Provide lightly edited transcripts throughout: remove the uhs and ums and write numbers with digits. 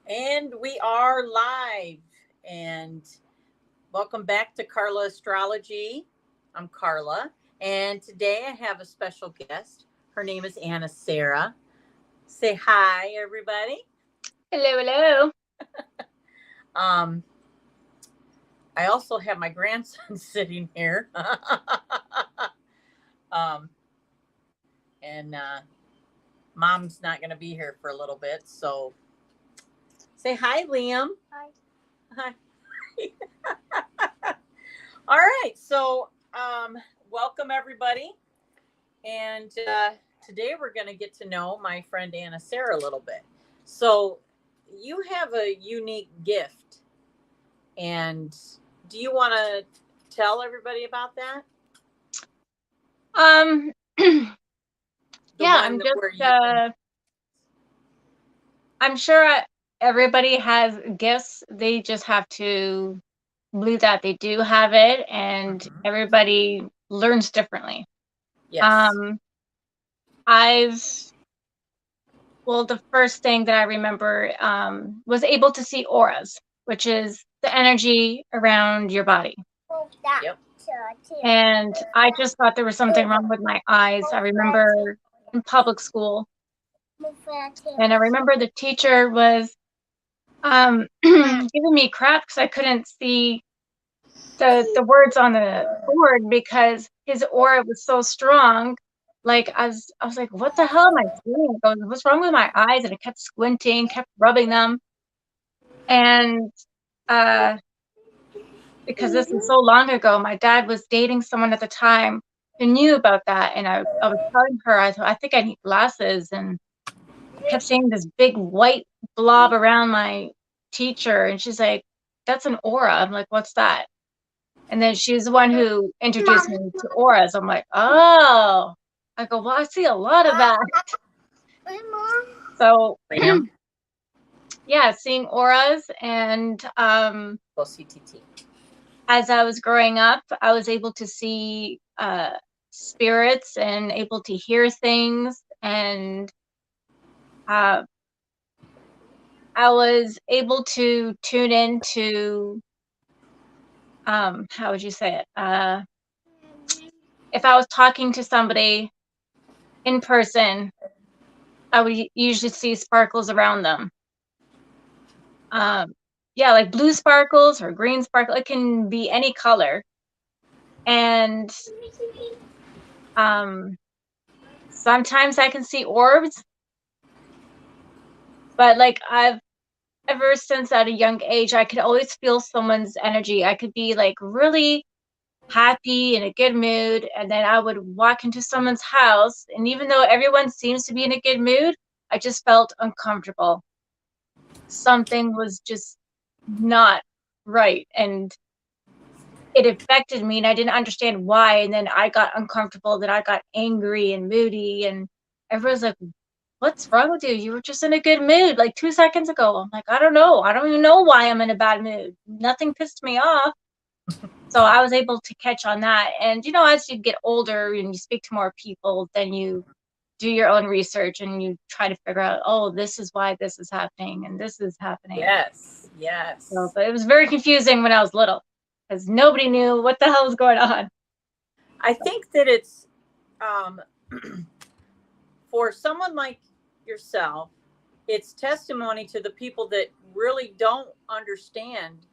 And we are live. And welcome back to Carla Astrology. I'm Carla. And today I have a special guest. Her name is Anasara. Say hi, everybody. Hello, hello. Um, I also have my grandson sitting here. um, and mom's not going to be here for a little bit. So say hi, Liam. Hi. Hi. All right. So welcome, everybody. And today we're going to get to know my friend Anna Sarah a little bit. So, you have a unique gift. And do you want to tell everybody about that? Um, The yeah, one that where you can. I'm sure everybody has gifts. They just have to believe that they do have it, and Mhm. everybody learns differently. Yes. Um, I've, well, the first thing that I remember, was able to see auras, which is the energy around your body. Yep. And I just thought there was something wrong with my eyes. I remember in public school, and I remember the teacher was giving me crap because I couldn't see the words on the board because his aura was so strong. Like I was like, what the hell am I seeing? I go, what's wrong with my eyes? And I kept squinting, kept rubbing them, and uh, because this is so long ago, my dad was dating someone at the time who knew about that, and I was telling her I think I need glasses, and I kept seeing this big white blob around my teacher, and she's like, "That's an aura." I'm like, "What's that?" And then she's the one who introduced me to auras. I'm like, "Oh." I go, "Well, I see a lot of that." So, Liam. yeah, seeing auras, and Go CTT. as I was growing up, I was able to see spirits and able to hear things, and uh, I was able to tune into, how would you say it? If I was talking to somebody in person, I would usually see sparkles around them. Um, yeah, like blue sparkles or green sparkle. It can be any color. And um, sometimes I can see orbs, but like I've ever since at a young age, I could always feel someone's energy. I could be like really happy in a good mood, and then I would walk into someone's house, and even though everyone seems to be in a good mood, I just felt uncomfortable. Something was just not right, and it affected me, and I didn't understand why. And then I got uncomfortable, then I got angry and moody, and everyone's like, "What's wrong with you? You were just in a good mood like 2 seconds ago." I'm like, "I don't know. I don't even know why I'm in a bad mood. Nothing pissed me off." So I was able to catch on that. And, as you get older and you speak to more people, then you do your own research and you try to figure out, oh, this is why this is happening and this is happening. Yes. So, Yes. but it was very confusing when I was little because nobody knew what the hell was going on. I think that it's um, for someone like yourself, it's testimony to the people that really don't understand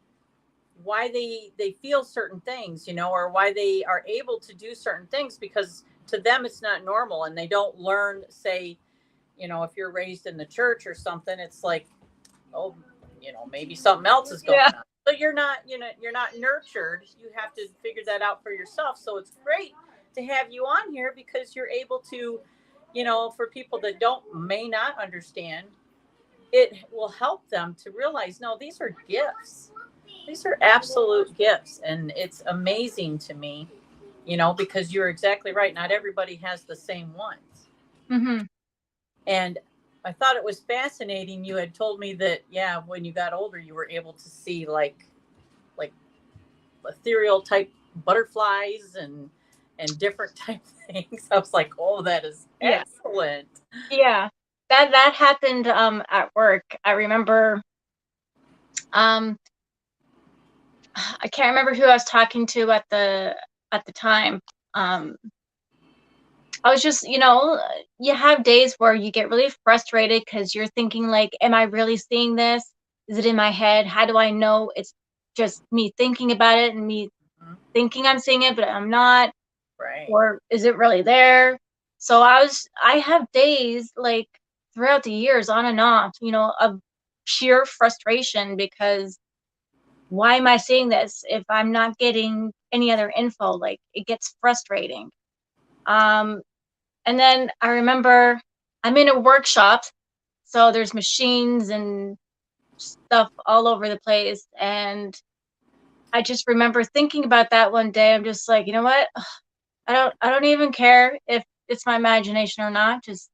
why they feel certain things, or why they are able to do certain things, because to them it's not normal, and they don't learn. Say, if you're raised in the church or something, it's like, oh, maybe something else is going Yeah. on. So you're not nurtured. You have to figure that out for yourself. So it's great to have you on here, because you're able to, for people that don't may not understand, it will help them to realize, no, these are gifts. These are absolute gifts. And it's amazing to me, because you're exactly right. Not everybody has the same ones. Hmm. And I thought it was fascinating. You had told me that, yeah, when you got older, you were able to see like ethereal type butterflies and different type things. I was like, oh, that is Yeah. excellent. Yeah. That happened at work. I remember Um, I can't remember who I was talking to at the time. I was just, you have days where you get really frustrated because you're thinking like, am I really seeing this? Is it in my head? How do I know it's just me thinking about it and me Mhm. thinking I'm seeing it, but I'm not? Right. Or is it really there? So I have days like throughout the years on and off, of sheer frustration because why am I seeing this if I'm not getting any other info? Like it gets frustrating. Um, and then I remember I'm in a workshop, so there's machines and stuff all over the place. And I just remember thinking about that one day. I'm just like, you know what? I don't even care if it's my imagination or not. Just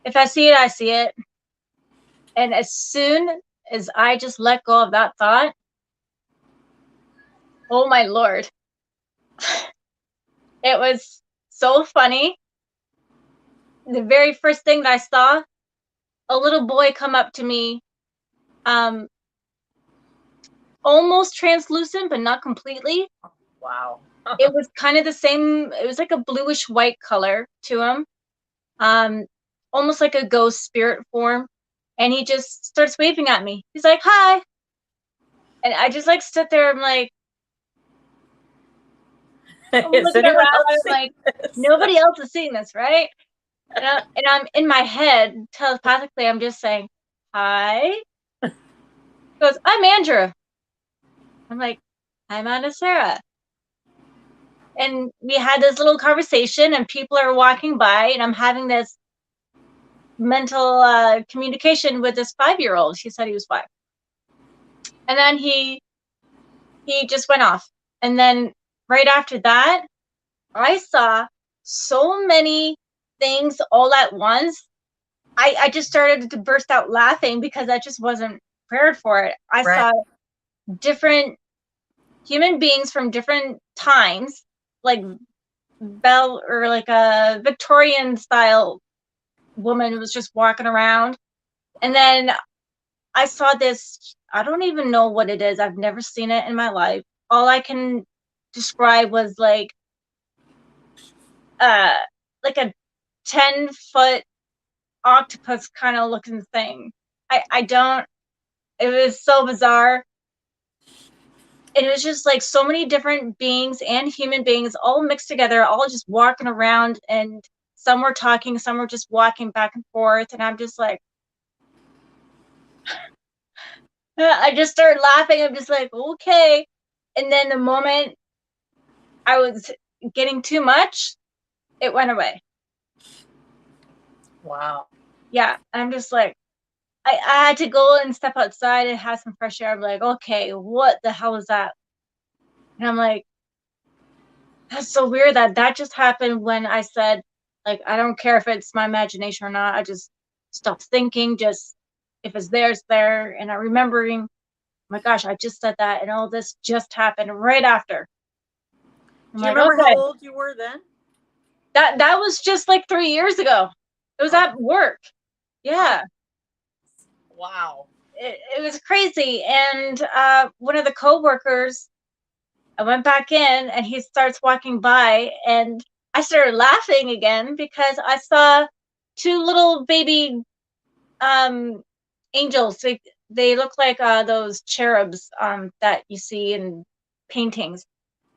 if I see it, I see it. And as soon as I just let go of that thought, oh my Lord, it was so funny. The very first thing that I saw, a little boy come up to me, um, almost translucent, but not completely. Wow. It was kind of the same. It was like a bluish white color to him, um, almost like a ghost spirit form. And he just starts waving at me. He's like, "Hi," and I just like sit there. I'm Is looking anyone around. else I'm seeing like, this? nobody else is seeing this, right? And I'm in my head telepathically. I'm just saying, "Hi." He goes, "I'm Andrew." I'm like, "I'm Anasara." And we had this little conversation, and people are walking by, and I'm having this mental communication with this 5-year-old. She said he was 5, and then he just went off. And then right after that, I saw so many things all at once. I just started to burst out laughing because I just wasn't prepared for it. I Right. saw different human beings from different times, like Belle or like a Victorian style woman who was just walking around. And then I saw this, I don't even know what it is. I've never seen it in my life. All I can describe was uh like a 10-foot octopus kind of looking thing. I don't, it was so bizarre. And it was just like so many different beings and human beings all mixed together, all just walking around, and some were talking, some were just walking back and forth. And I'm just like, I just started laughing. I'm just like, okay. And then the moment I was getting too much, it went away. Wow. Yeah. I'm just like, I had to go and step outside and have some fresh air. I'm like, okay, what the hell is that? And I'm like, that's so weird that just happened when I said, like, I don't care if it's my imagination or not. I just stopped thinking. Just if it's there, it's there. And I remembering, oh my gosh, I just said that, and all this just happened right after. I'm Do you like, remember how okay, old you were then? that was just like 3 years ago. It was Oh, at work. Yeah, wow. it was crazy. And one of the coworkers, I went back in, and he starts walking by, and I started laughing again because I saw two little baby um, angels. They look like those cherubs that you see in paintings.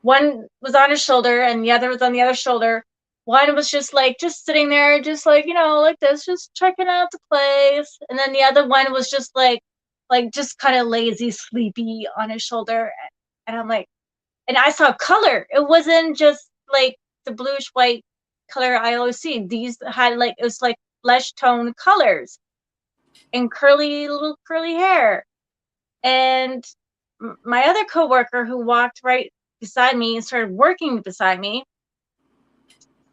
One was on his shoulder, and the other was on the other shoulder. One was just sitting there, just like, like this, just checking out the place. And then the other one was just like just kind of lazy, sleepy on his shoulder. And I'm like, and I saw color. It wasn't just like the bluish white color I always see. These had like, it was like flesh tone colors and little curly hair. And my other coworker who walked right beside me and started working beside me,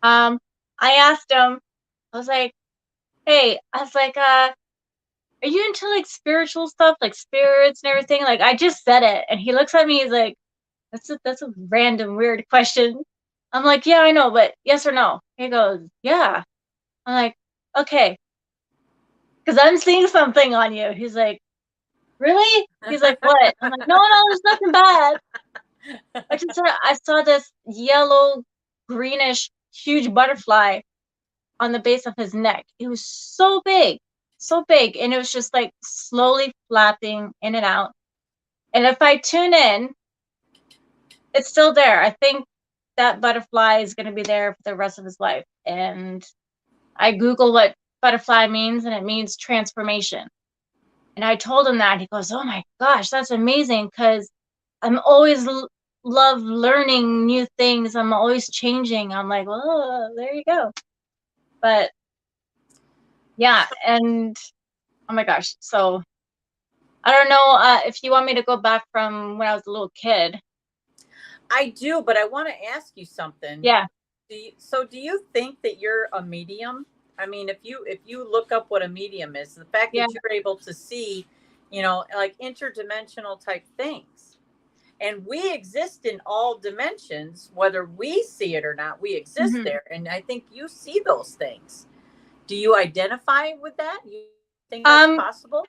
um, I asked him, I was like, "Hey," I was like, "Are you into like spiritual stuff, like spirits and everything?" Like I just said it, and he looks at me. He's like, "That's a random weird question." I'm like, "Yeah, I know, but yes or no?" He goes, "Yeah." I'm like, "Okay," because I'm seeing something on you. He's like, really? He's like, what? I'm like, no, no, there's nothing bad. I saw this yellow, greenish, huge butterfly on the base of his neck. It was so big, and it was just like slowly flapping in and out. And if I tune in, it's still there. I think that butterfly is going to be there for the rest of his life. And I Google what butterfly means, and it means transformation. And I told him that. He goes, oh my gosh, that's amazing, because I'm always love learning new things. I'm always changing. I'm like, well, there you go. But yeah, and oh my gosh. So I don't know if you want me to go back from when I was a little kid. I do, but I want to ask you something. Yeah. Do you think that you're a medium? I mean, if you look up what a medium is, the fact Yeah. that you're able to see, like interdimensional type things, and we exist in all dimensions, whether we see it or not, we exist Mm-hmm. there, and I think you see those things. Do you identify with that? You think that's possible?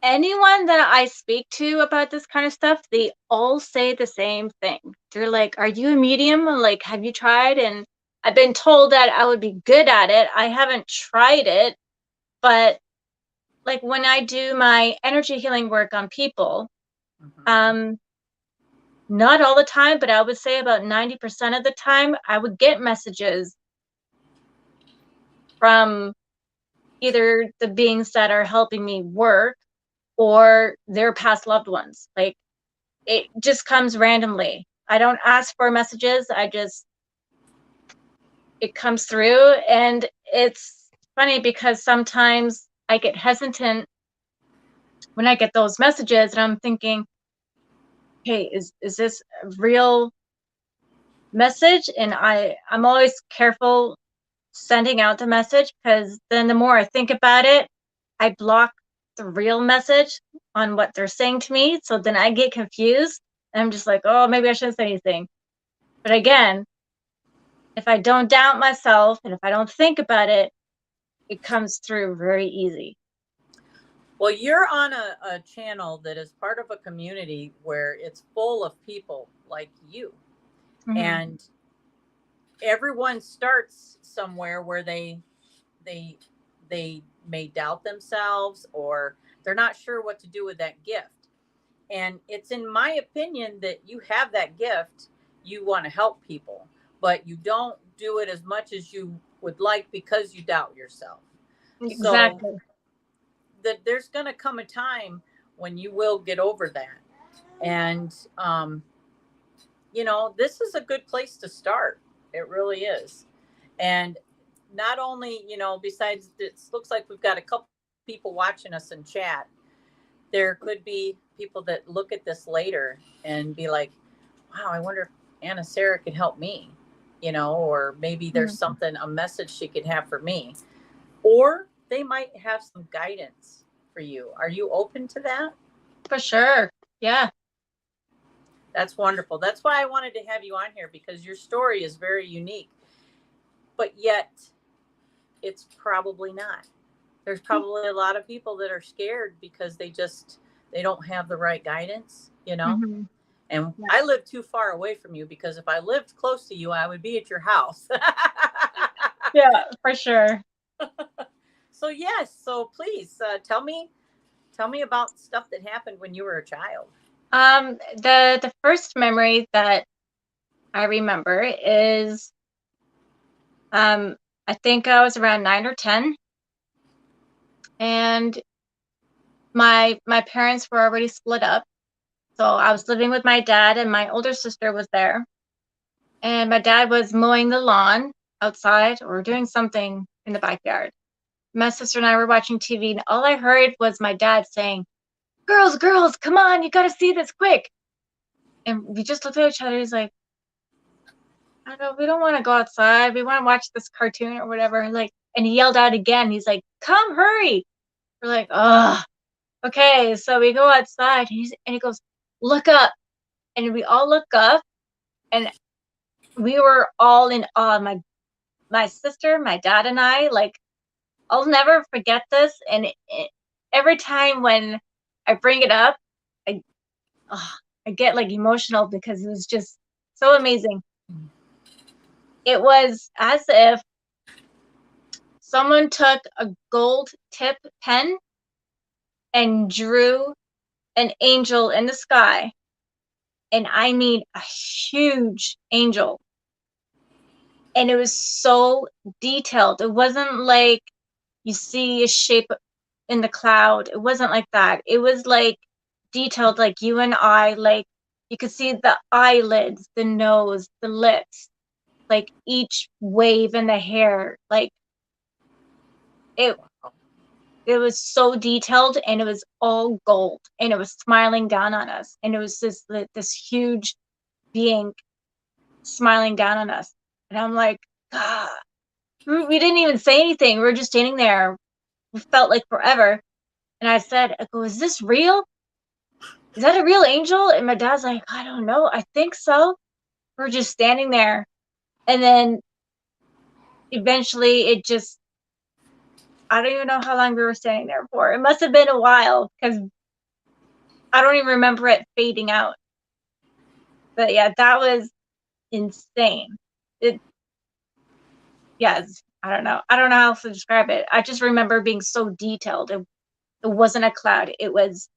Anyone that I speak to about this kind of stuff, they all say the same thing. They're like, are you a medium? Like, have you tried? And I've been told that I would be good at it. I haven't tried it, but like when I do my energy healing work on people, Mm-hmm. not all the time, but I would say about 90% of the time, I would get messages from either the beings that are helping me work or their past loved ones. Like, it just comes randomly. I don't ask for messages. It comes through. And it's funny because sometimes I get hesitant when I get those messages, and I'm thinking, hey, is this a real message? And I'm always careful sending out the message, because then the more I think about it, I block the real message on what they're saying to me. So then I get confused. And I'm just like, oh, maybe I shouldn't say anything. But again, if I don't doubt myself and if I don't think about it, it comes through very easy. Well, you're on a channel that is part of a community where it's full of people like you. Mm-hmm. And everyone starts somewhere where they they may doubt themselves, or they're not sure what to do with that gift. And it's in my opinion that you have that gift. You want to help people, but you don't do it as much as you would like because you doubt yourself. So Exactly. that there's going to come a time when you will get over that. And this is a good place to start. It really is. And not only, besides, it looks like we've got a couple people watching us in chat. There could be people that look at this later and be like, wow, I wonder if Anasara could help me, or maybe there's Mm-hmm. something, a message she could have for me. Or they might have some guidance for you. Are you open to that? For sure. Yeah. That's wonderful. That's why I wanted to have you on here, because your story is very unique. But yet, it's probably not. There's probably a lot of people that are scared because they don't have the right guidance. Mm-hmm. And Yeah. I live too far away from you, because if I lived close to you, I would be at your house. Yeah, for sure. So yes, so please tell me about stuff that happened when you were a child. The first memory that I remember is I think I was around 9 or 10, and my parents were already split up. So I was living with my dad, and my older sister was there. And my dad was mowing the lawn outside or doing something in the backyard. My sister and I were watching TV, and all I heard was my dad saying, girls, girls, come on, you gotta see this quick. And we just looked at each other. He's like, I don't know, we don't want to go outside. We want to watch this cartoon or whatever. Like, and he yelled out again. He's like, come, hurry. We're like, oh, okay. So we go outside, and he goes, look up. And we all look up, and we were all in awe. My sister, my dad, and I, like, I'll never forget this. And every time when I bring it up, I get like emotional because it was just so amazing. It was as if someone took a gold tip pen and drew an angel in the sky. And I mean a huge angel. And it was so detailed. It wasn't like you see a shape in the cloud. It wasn't like that. It was like detailed, like you and I, like you could see the eyelids, the nose, the lips, like each wave in the hair. Like it was so detailed, and it was all gold, and it was smiling down on us, and it was this huge being smiling down on us. And I'm like, God, we didn't even say anything. We were just standing there. We felt like forever. And I said, I go, is this real? Is that a real angel? And my dad's like, I don't know. I think so. We're just standing there. And then eventually it just, I don't even know how long we were standing there for. It must have been a while because I don't even remember it fading out. But yeah, that was insane. Yes, I don't know. I don't know how else to describe it. I just remember being so detailed. It wasn't a cloud. It was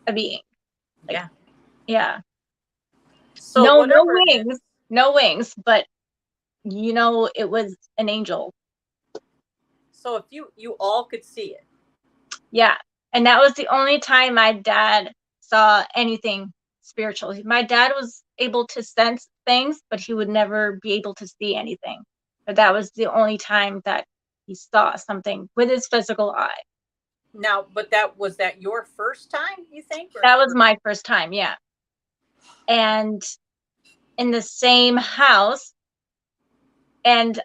a being. Like, yeah. So no whatever wings. No wings, but it was an angel. So if you all could see it. Yeah. And that was the only time my dad saw anything spiritual. My dad was able to sense things, but he would never be able to see anything. But that was the only time that he saw something with his physical eye. Now, but was that your first time, you think? That was my first time, yeah. And in the same house. And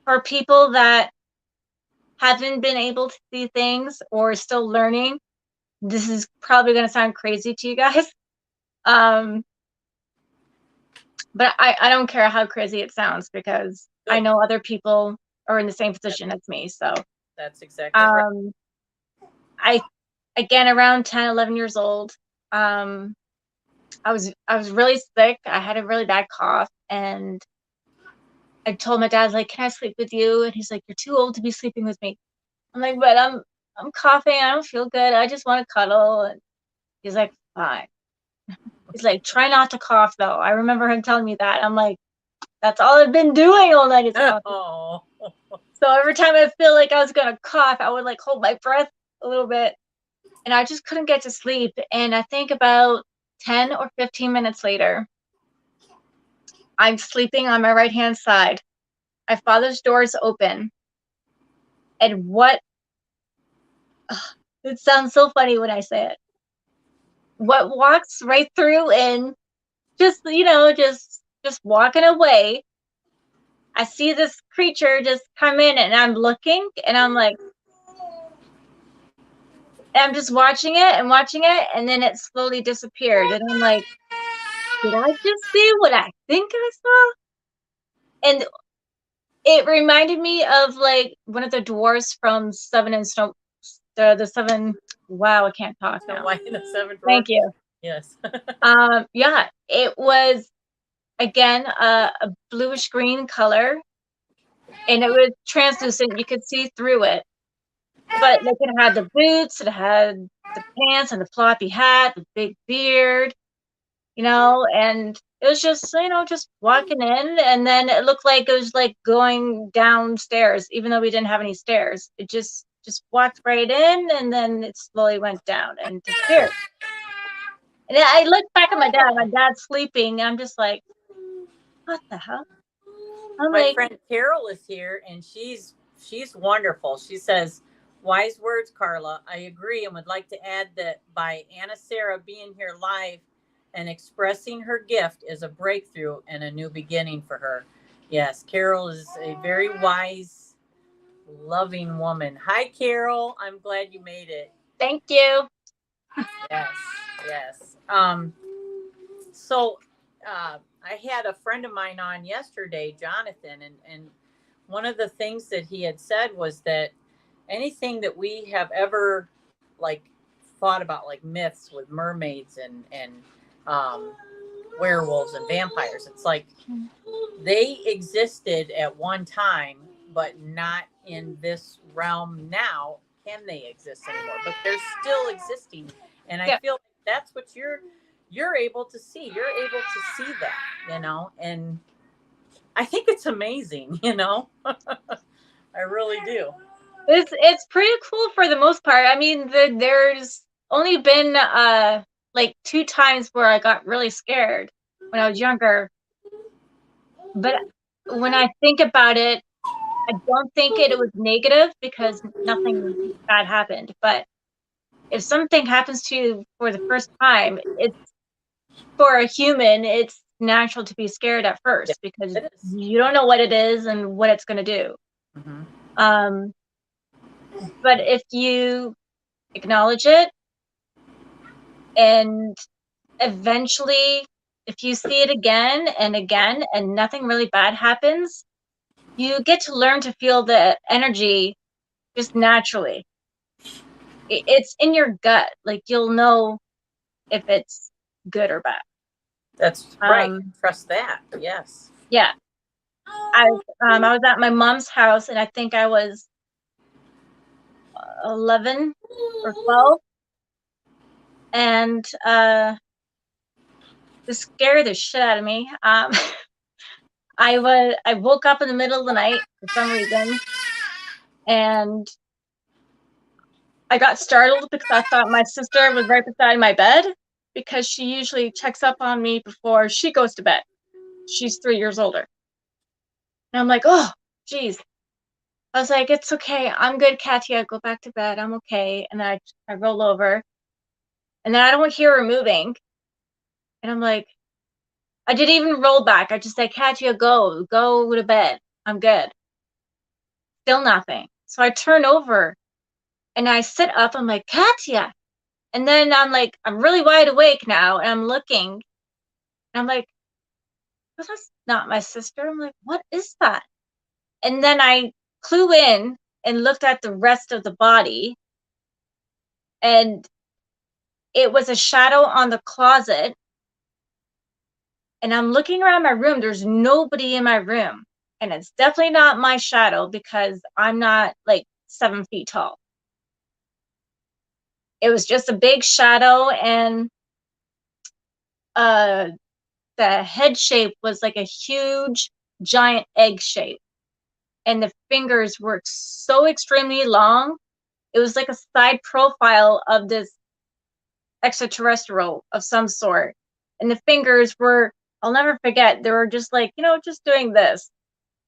for people that haven't been able to see things or still learning, this is probably going to sound crazy to you guys. But I don't care how crazy it sounds, because good. I know other people are in the same position as me. So that's exactly right. Again, around 10, 11 years old, I was really sick. I had a really bad cough, and I told my dad, like, can I sleep with you? And he's like, you're too old to be sleeping with me. I'm like, but I'm coughing. I don't feel good. I just want to cuddle. And he's like, fine. He's like, try not to cough, though. I remember him telling me that. I'm like, that's all I've been doing all night is coughing. Oh. So every time I feel like I was going to cough, I would like hold my breath a little bit. And I just couldn't get to sleep. And I think about 10 or 15 minutes later, I'm sleeping on my right-hand side. My father's door is open. And it sounds so funny when I say it. What walks right through and just walking away. I see this creature just come in, and I'm looking, and I'm like, and I'm just watching it, and then it slowly disappeared. And I'm like, did I just see what I think I saw? And it reminded me of like one of the dwarves from Seven and Snow, the seven. Wow, I can't talk now. The seven dwarves. Thank you. Yes. Yeah, it was again a bluish green color, and it was translucent. You could see through it, but like it had the boots, it had the pants and the floppy hat, the big beard, and it was just, just walking in, and then it looked like it was like going downstairs, even though we didn't have any stairs. It just walked right in, and then it slowly went down and disappeared. And I looked back at my dad's sleeping, and I'm just like, what the hell? My friend Carol is here, and she's wonderful. She says, wise words, Carla. I agree, and would like to add that by Anasara being here live and expressing her gift is a breakthrough and a new beginning for her. Yes, Carol is a very wise, loving woman. Hi, Carol. I'm glad you made it. Thank you. Yes. So I had a friend of mine on yesterday, Jonathan, and one of the things that he had said was that anything that we have ever like thought about like myths with mermaids and werewolves and vampires. It's like they existed at one time, but not in this realm now. Can they exist anymore? But they're still existing, and I feel like that's what you're able to see. You're able to see that, and I think it's amazing, I really do. It's pretty cool for the most part. I mean, there's only been like 2 times where I got really scared when I was younger. But when I think about it, I don't think it was negative because nothing bad happened. But if something happens to you for the first time, it's for a human, it's natural to be scared at first because you don't know what it is and what it's going to do. Mm-hmm. But if you acknowledge it and eventually, if you see it again and again and nothing really bad happens, you get to learn to feel the energy just naturally. It's in your gut. Like, you'll know if it's good or bad. That's right. Trust that. Yes. Yeah. I was at my mom's house, and I think I was 11 or 12, and this scared the shit out of me. I woke up in the middle of the night for some reason, and I got startled because I thought my sister was right beside my bed, because she usually checks up on me before she goes to bed. She's 3 years older. And I'm like, oh, geez. I was like, it's okay. I'm good, Katya. Go back to bed. I'm okay. And then I roll over. And then I don't hear her moving. And I'm like, I didn't even roll back. I just said, Katya, go to bed. I'm good. Still nothing. So I turn over and I sit up. I'm like, Katya. And then I'm like, I'm really wide awake now. And I'm looking. And I'm like, well, that's not my sister. I'm like, what is that? And then I clue in and looked at the rest of the body. And it was a shadow on the closet. And I'm looking around my room. There's nobody in my room. And it's definitely not my shadow because I'm not like 7 feet tall. It was just a big shadow, and the head shape was like a huge, giant egg shape. And the fingers were so extremely long. It was like a side profile of this extraterrestrial of some sort. And the fingers were, I'll never forget, they were just like, just doing this,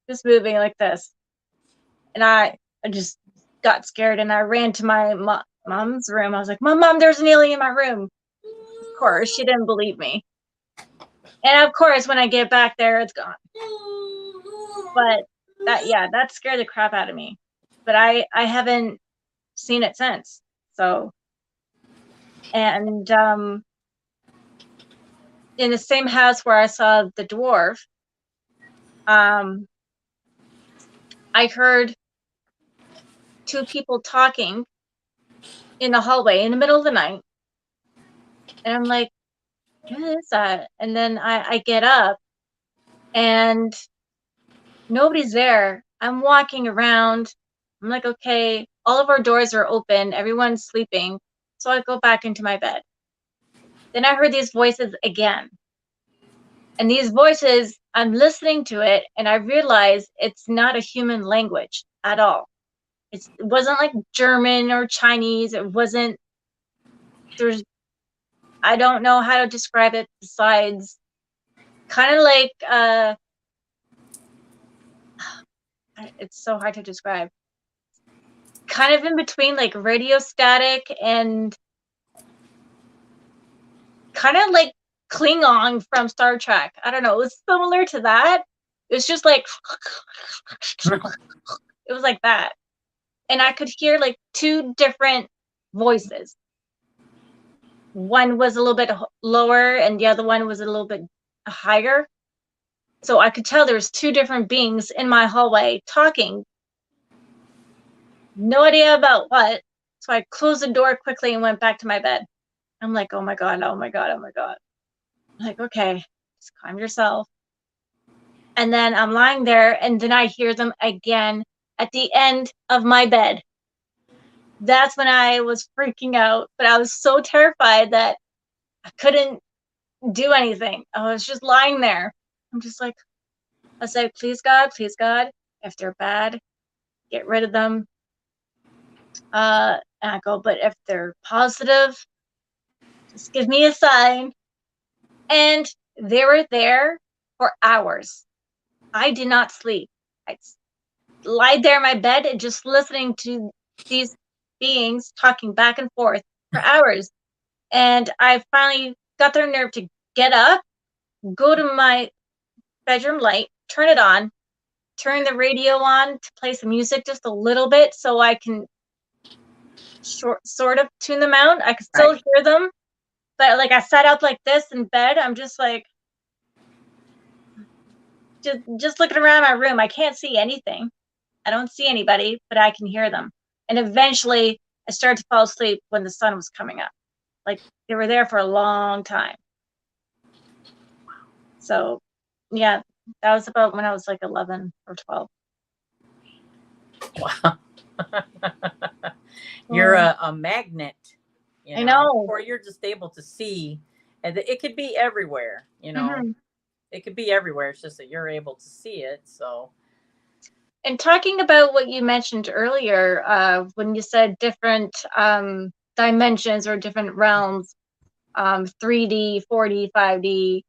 just moving like this. And I just got scared, and I ran to my mom's room. I was like, Mom, there's an alien in my room. Of course, she didn't believe me. And of course, when I get back there, it's gone. But that scared the crap out of me. But I haven't seen it since. So, and in the same house where I saw the dwarf, I heard 2 people talking in the hallway in the middle of the night. And I'm like, what is that? And then I get up, and nobody's there. I'm walking around. I'm like, okay, all of our doors are open. Everyone's sleeping. So I go back into my bed. Then I heard these voices again. And these voices, I'm listening to it, and I realize it's not a human language at all. It wasn't like German or Chinese. It wasn't, I don't know how to describe it besides kind of like, it's so hard to describe. Kind of in between like radio static and kind of like Klingon from Star Trek. I don't know. It was similar to that. It was just like, it was like that. And I could hear like 2 different voices. One was a little bit lower and the other one was a little bit higher. So I could tell there was 2 different beings in my hallway talking. No idea about what, So I closed the door quickly and went back to my bed. I'm like, oh my God, oh my God, oh my God. I'm like, okay, just calm yourself. And then I'm lying there, and then I hear them again at the end of my bed. That's when I was freaking out, but I was so terrified that I couldn't do anything. I was just lying there. I'm just like, I said, please God, if they're bad, get rid of them. And I go, but if they're positive, just give me a sign. And they were there for hours. I did not sleep. I lied there in my bed and just listening to these beings talking back and forth for hours. And I finally got their nerve to get up, go to my bedroom light, turn it on, turn the radio on to play some music just a little bit so I can sort of tune them out. I could still hear them, but like I sat up like this in bed. I'm just like, just looking around my room. I can't see anything. I don't see anybody, but I can hear them. And eventually I started to fall asleep when the sun was coming up. Like they were there for a long time. So yeah, that was about when I was like 11 or 12. Wow. You're a magnet, you know, I know. or you're just able to see, and it could be everywhere, you know. It could be everywhere. It's just that you're able to see it. So, and talking about what you mentioned earlier, when you said different dimensions or different realms, 3D, 4D, 5D,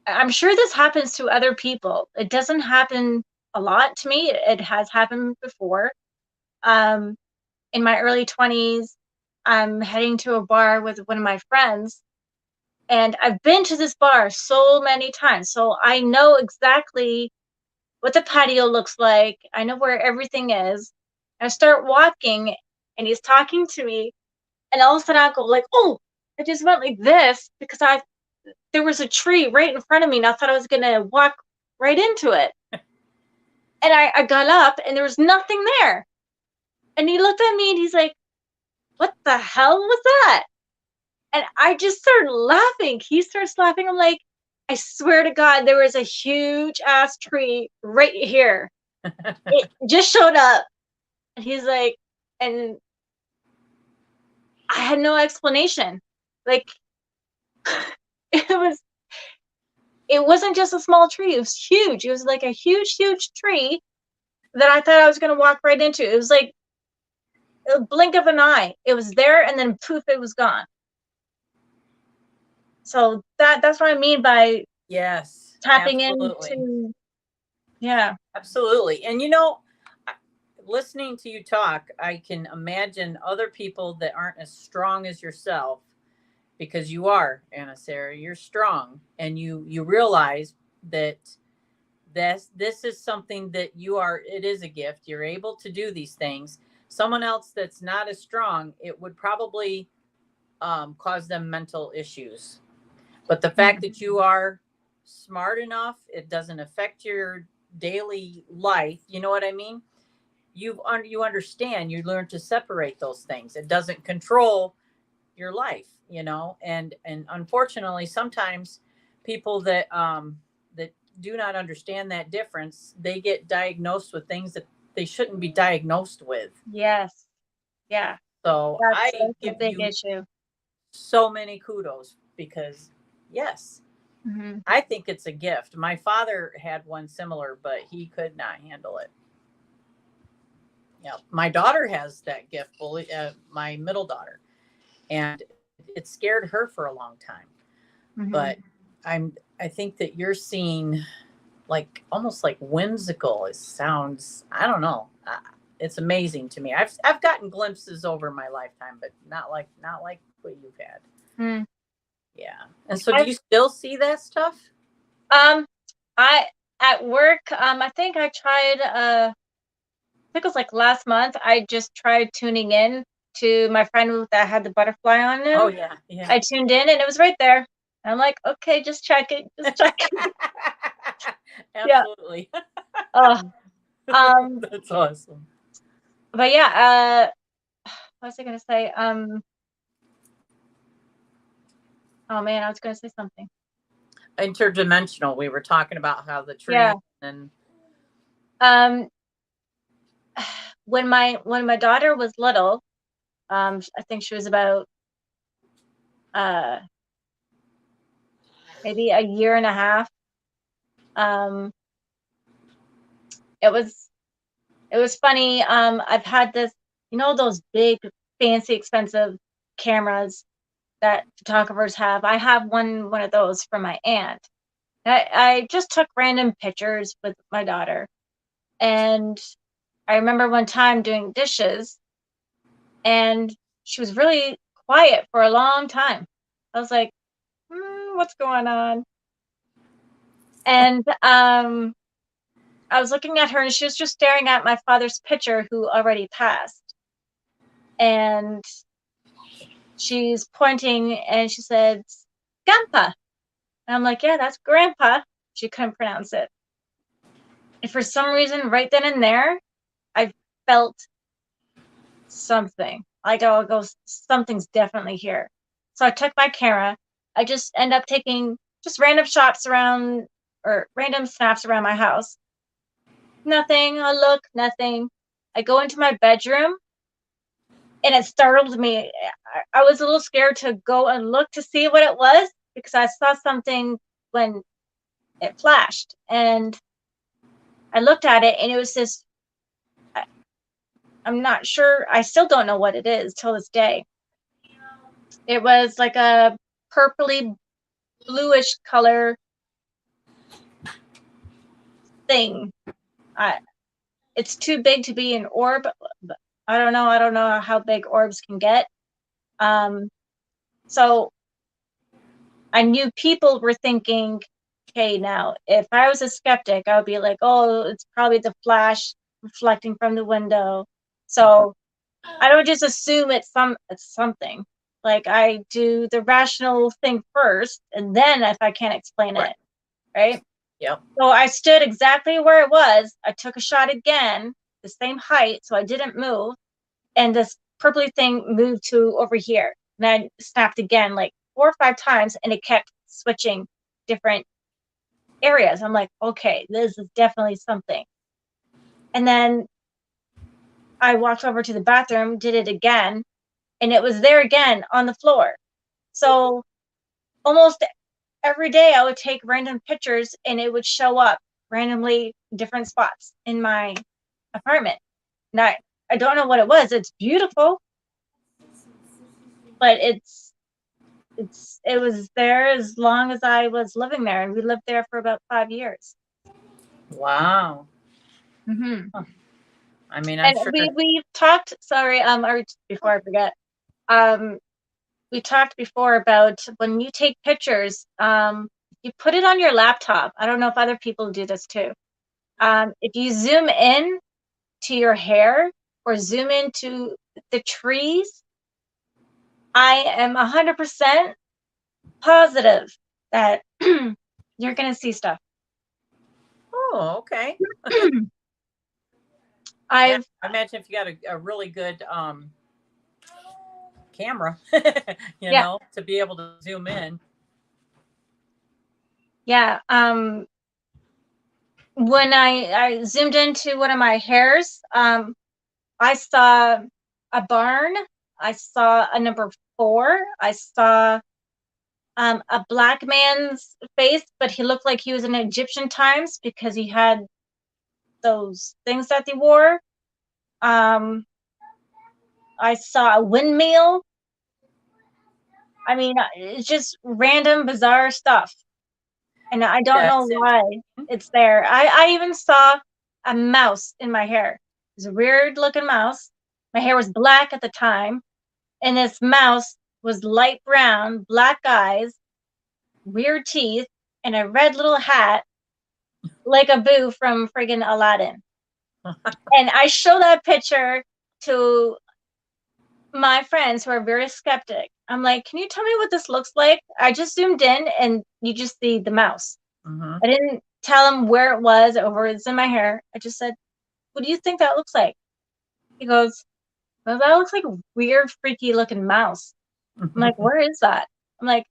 I'm sure this happens to other people. It doesn't happen a lot to me. It has happened before. In my early 20s, I'm heading to a bar with one of my friends, and I've been to this bar so many times, so I know exactly what the patio looks like. I know where everything is. I start walking, and he's talking to me, and all of a sudden I go like, oh, I just went like this because there was a tree right in front of me, and I thought I was gonna walk right into it. And I got up, and there was nothing there. And he looked at me, and he's like, what the hell was that? And I just started laughing. He starts laughing. I'm like, I swear to God, there was a huge ass tree right here. It just showed up. And he's like, and I had no explanation. Like, it wasn't just a small tree. It was huge. It was like a huge, huge tree that I thought I was going to walk right into. It was like a blink of an eye. It was there, and then poof, it was gone. So that's what I mean by yes, tapping absolutely. into, yeah. Absolutely. And you know, listening to you talk, I can imagine other people that aren't as strong as yourself, because you are, Anasara, you're strong, and you realize that this is something that you are, it is a gift. You're able to do these things. Someone else that's not as strong, it would probably cause them mental issues. But the fact that you are smart enough, it doesn't affect your daily life. You know what I mean? You understand. You learn to separate those things. It doesn't control your life, you know. And unfortunately, sometimes people that do not understand that difference, they get diagnosed with things that they shouldn't be diagnosed with. Yes. Yeah. So That's I a give big you issue. so many kudos, because yes, Mm-hmm. I think it's a gift. My father had one similar, but he could not handle it. Yeah, my daughter has that gift, my middle daughter, and it scared her for a long time. Mm-hmm. But I think that you're seeing like almost like whimsical. It sounds, I don't know. It's amazing to me. I've gotten glimpses over my lifetime, but not like what you've had. Mm. Yeah. And so, do you still see that stuff? I at work, I think I tried. I think it was like last month. I just tried tuning in to my friend that had the butterfly on him. Oh yeah, yeah. I tuned in, and it was right there. I'm like, okay, just check it. Just check it. Absolutely. Yeah. Oh, That's awesome. But yeah, what was I gonna say? Oh man, I was gonna say something. Interdimensional. We were talking about how the Yeah. tree and Um, when my daughter was little, I think she was about uh maybe a year and a half. Um, it was it was funny. I've had this, those big, fancy, expensive cameras that photographers have. I have one of those from my aunt. I just took random pictures with my daughter, and I remember one time doing dishes, and she was really quiet for a long time. I was like, what's going on? And I was looking at her, and she was just staring at my father's picture, who already passed. And she's pointing, and she said, "Grandpa." And I'm like, "Yeah, that's Grandpa." She couldn't pronounce it. And for some reason, right then and there, I felt something. Like, oh, something's definitely here. So I took my camera. I just end up taking just random shots around, or random snaps around my house. Nothing. I look, nothing. I go into my bedroom, and it startled me. I was a little scared to go and look to see what it was, because I saw something when it flashed. And I looked at it, and it was this, I'm not sure, I still don't know what it is till this day. It was like a purpley bluish color thing. It's too big to be an orb. But I don't know. I don't know how big orbs can get. So I knew people were thinking, okay, now if I was a skeptic, I would be like, oh, it's probably the flash reflecting from the window. So I don't just assume it's something. Like, I do the rational thing first, and then if I can't explain it, right? Yep. So I stood exactly where it was. I took a shot again, the same height, so I didn't move. And this purpley thing moved to over here. And I snapped again, like 4 or 5 times, and it kept switching different areas. I'm like, okay, this is definitely something. And then I walked over to the bathroom, did it again, and it was there again on the floor. So almost every day I would take random pictures, and it would show up randomly different spots in my apartment. And I don't know what it was. It's beautiful, but it was there as long as I was living there, and we lived there for about 5 years. Wow. Mm-hmm. I mean, I'm And sure. we've talked. Sorry, or before I forget, we talked before about when you take pictures, you put it on your laptop. I don't know if other people do this too. If you zoom in to your hair or zoom into the trees, I am 100% positive that you're gonna see stuff. Oh, okay. Yeah, I've I imagine if you got a really good camera, Yeah, to be able to zoom in. yeah. When I zoomed into one of my hairs, I saw a barn. I saw a number 4. I saw a black man's face, but he looked like he was in Egyptian times because he had those things that they wore. I saw a windmill. I mean, it's just random, bizarre stuff. And I don't know That's why it's there. I even saw a mouse in my hair. It was a weird looking mouse. My hair was black at the time, and this mouse was light brown, black eyes, weird teeth, and a red little hat like a boo from friggin' Aladdin. And I show that picture to my friends who are very skeptic. I'm like, can you tell me what this looks like? I just zoomed in, and you just see the mouse. Mm-hmm. I didn't tell him where it was or where it's in my hair. I just said, what do you think that looks like? He goes, well, that looks like a weird, freaky looking mouse. I'm like, where is that? I'm like,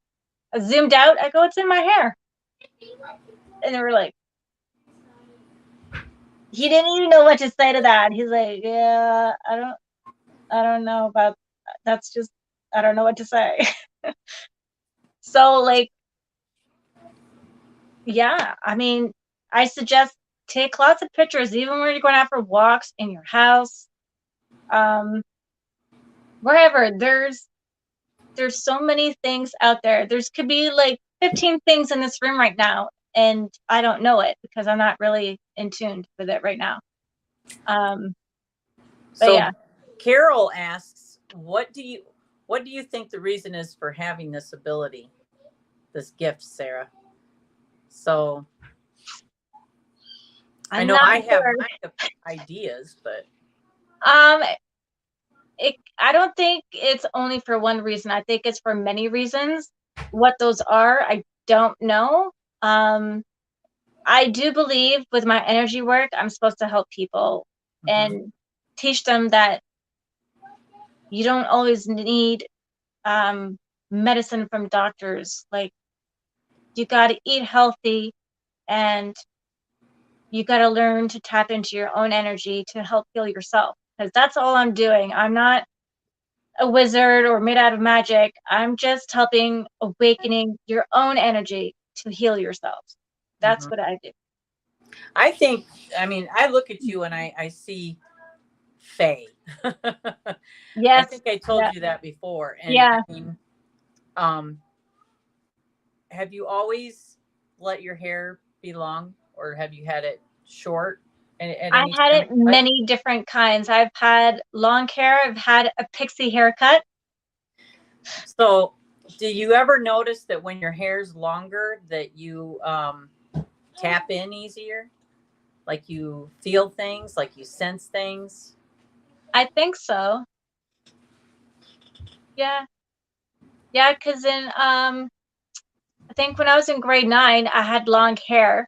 I zoomed out. I go, it's in my hair. And they were like, he didn't even know what to say to that. He's like, yeah, I don't know about, that's just, I don't know what to say. So like, yeah, I mean, I suggest take lots of pictures, even when you're going out for walks in your house, wherever. There's so many things out there. There's could be like 15 things in this room right now, and I don't know it because I'm not really in tune with it right now. But So yeah, Carol asks, what do you think the reason is for having this ability, this gift, Sarah? So I I'm know not I have sure. my ideas, but I don't think it's only for one reason. I think it's for many reasons. What those are, I don't know. I do believe with my energy work, I'm supposed to help people and teach them that you don't always need medicine from doctors. Like, you got to eat healthy, and you got to learn to tap into your own energy to help heal yourself. Because that's all I'm doing. I'm not a wizard or made out of magic. I'm just helping awakening your own energy to heal yourselves. That's what I do. I think, I mean, I look at you and I see Faye. I Yes. think I told Yeah. you that before. And Yeah. I mean, um, have you always let your hair be long, or have you had it short at I any had time? it many different kinds. I've had long hair. I've had a pixie haircut. So, do you ever notice that when your hair's longer, that you tap in easier? Like you feel things, like you sense things? I think so. Yeah. Yeah, because in I think when I was in grade 9, I had long hair,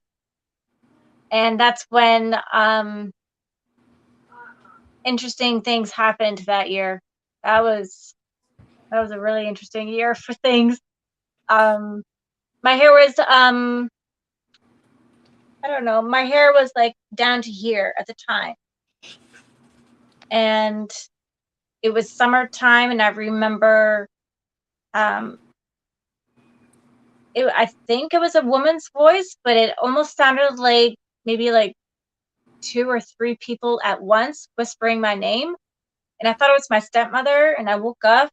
and that's when interesting things happened that year. That was a really interesting year for things. My hair was I don't know, my hair was like down to here at the time. And it was summertime, and I remember um I think it was a woman's voice, but it almost sounded like maybe like 2 or 3 people at once whispering my name. And I thought it was my stepmother, and I woke up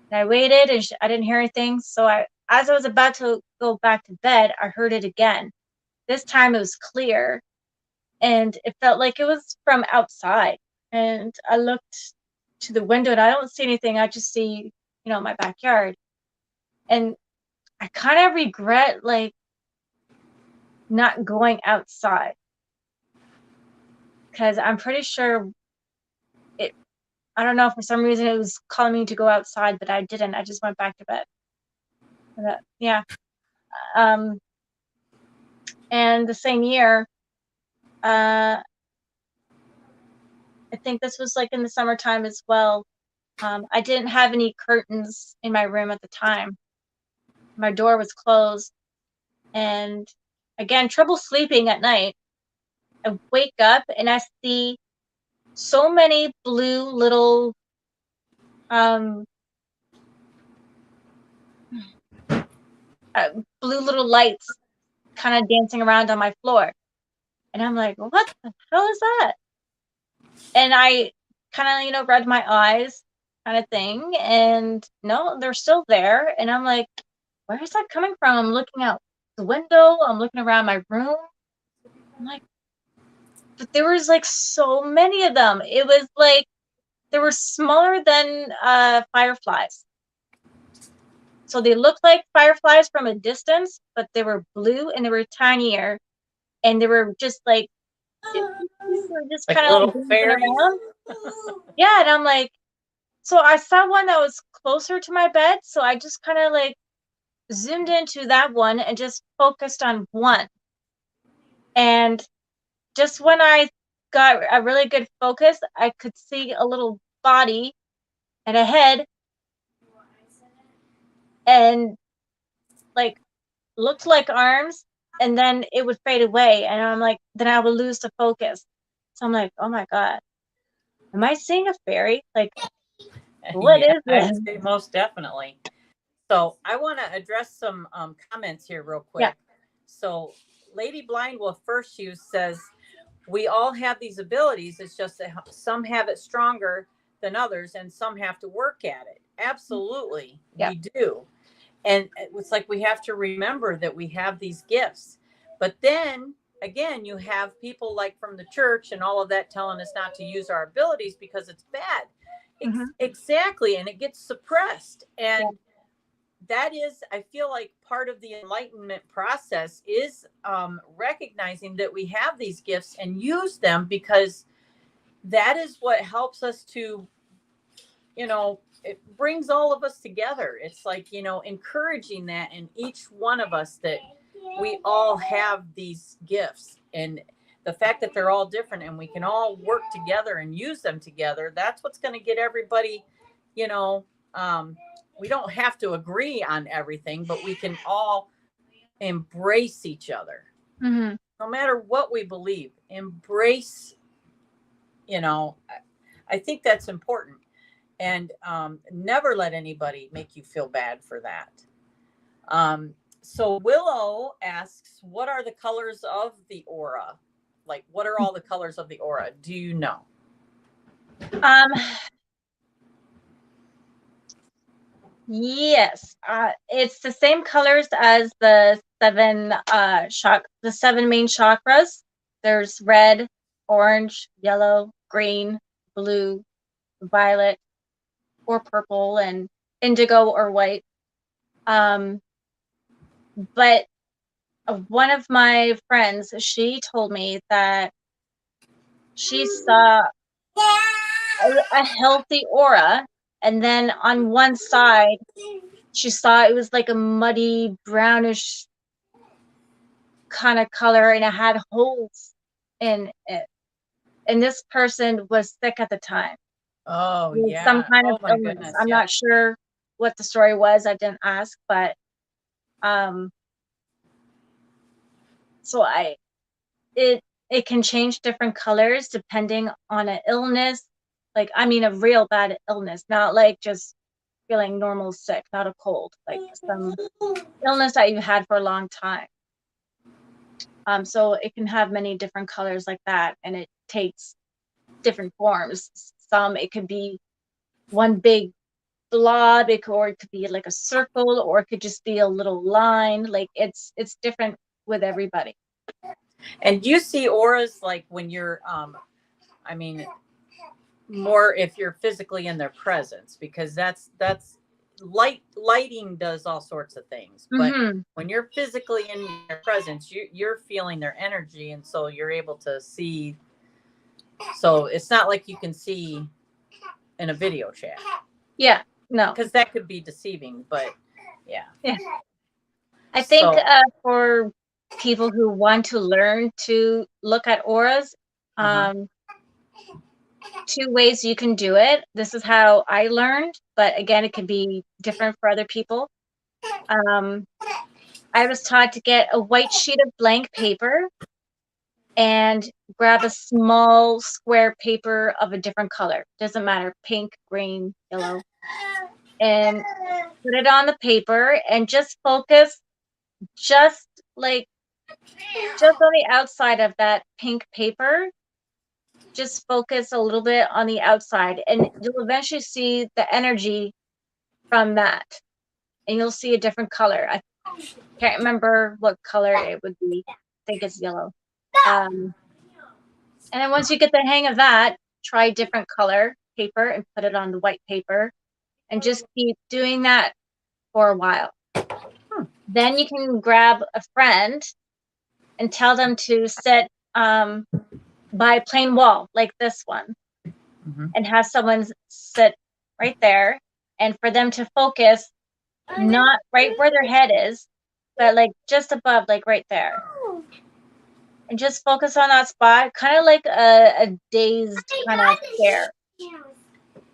and I waited, and I didn't hear anything. So as I was about to go back to bed, I heard it again. This time it was clear, and it felt like it was from outside. And I looked to the window, and I don't see anything. I just see, my backyard. And I kind of regret like not going outside, because I'm pretty sure I don't know, for some reason it was calling me to go outside, but I didn't. I just went back to bed. Yeah. Um, and the same year, I think this was like in the summertime as well. I didn't have any curtains in my room at the time. My door was closed, and again, trouble sleeping at night. I wake up and I see so many blue little um lights kind of dancing around on my floor. And I'm like, what the hell is that? And I kind of, read my eyes kind of thing. And no, they're still there. And I'm like, where is that coming from? I'm looking out the window. I'm looking around my room. I'm like, but there was like so many of them. It was like, they were smaller than fireflies. So they looked like fireflies from a distance, but they were blue and they were tinier. And they were just like, they were just Like kind of like little dancing fairies? around. Yeah, and I'm like, so I saw one that was closer to my bed, so I just kind of like zoomed into that one and just focused on one. And just when I got a really good focus, I could see a little body and a head, and like looked like arms, and then it would fade away, and I'm like, then I would lose the focus. So I'm like, oh my God, am I seeing a fairy? Like, what Yeah, is I this? would say most definitely. So I want to address some comments here real Yeah. quick. So Lady Blind Wolf First Shoes says, we all have these abilities. It's just that some have it stronger than others and some have to work at it. Absolutely, Yeah. we do. And it's like we have to remember that we have these gifts. But then again, you have people like from the church and all of that telling us not to use our abilities because it's bad. Exactly. And it gets suppressed. And Yeah. that is, I feel like part of the enlightenment process is recognizing that we have these gifts and use them, because that is what helps us to, it brings all of us together. It's like, encouraging that in each one of us, that we all have these gifts, and the fact that they're all different and we can all work together and use them together. That's what's going to get everybody, you know, we don't have to agree on everything, but we can all embrace each other. Mm-hmm. No matter what we believe, embrace, I think that's important. And never let anybody make you feel bad for that. So Willow asks, what are the colors of the aura? Like, what are all the colors of the aura? Do you know? Yes, it's the same colors as the seven main chakras. There's red, orange, yellow, green, blue, violet, or purple, and indigo or white. But one of my friends, she told me that she saw a healthy aura, and then on one side she saw it was like a muddy brownish kind of color, and it had holes in it, and this person was sick at the time Oh, with some yeah. kind of Oh, my illness. goodness. I'm Yeah. not sure what the story was, I didn't ask, but so it can change different colors depending on an illness, like, I mean, a real bad illness, not like just feeling normal sick, not a cold, like some illness that you've had for a long time. So it can have many different colors like that, and it takes different forms. Some, it could be one big blob, or it could be like a circle, or it could just be a little line. Like, it's different with everybody. And you see auras like when you're, I mean, more if you're physically in their presence, because that's lighting does all sorts of things. But when you're physically in their presence, you're feeling their energy, and so you're able to see. So it's not like you can see in a video chat. Yeah, no, because that could be deceiving. But yeah. I think So, for people who want to learn to look at auras, two ways you can do it. This is how I learned, but again, it can be different for other people. I was taught to get a white sheet of blank paper and grab a small square paper of a different color. Doesn't matter, pink, green, yellow, and put it on the paper and just focus just on the outside of that pink paper. Just focus a little bit on the outside, and you'll eventually see the energy from that, and you'll see a different color. I can't remember what color it would be. I think it's yellow. And then once you get the hang of that, try a different color paper and put it on the white paper, and just keep doing that for a while. Then you can grab a friend and tell them to sit by a plain wall like this one, and have someone sit right there, and for them to focus not right where their head is, but like just above, like right there. and just focus on that spot, kind of like a dazed kind of stare.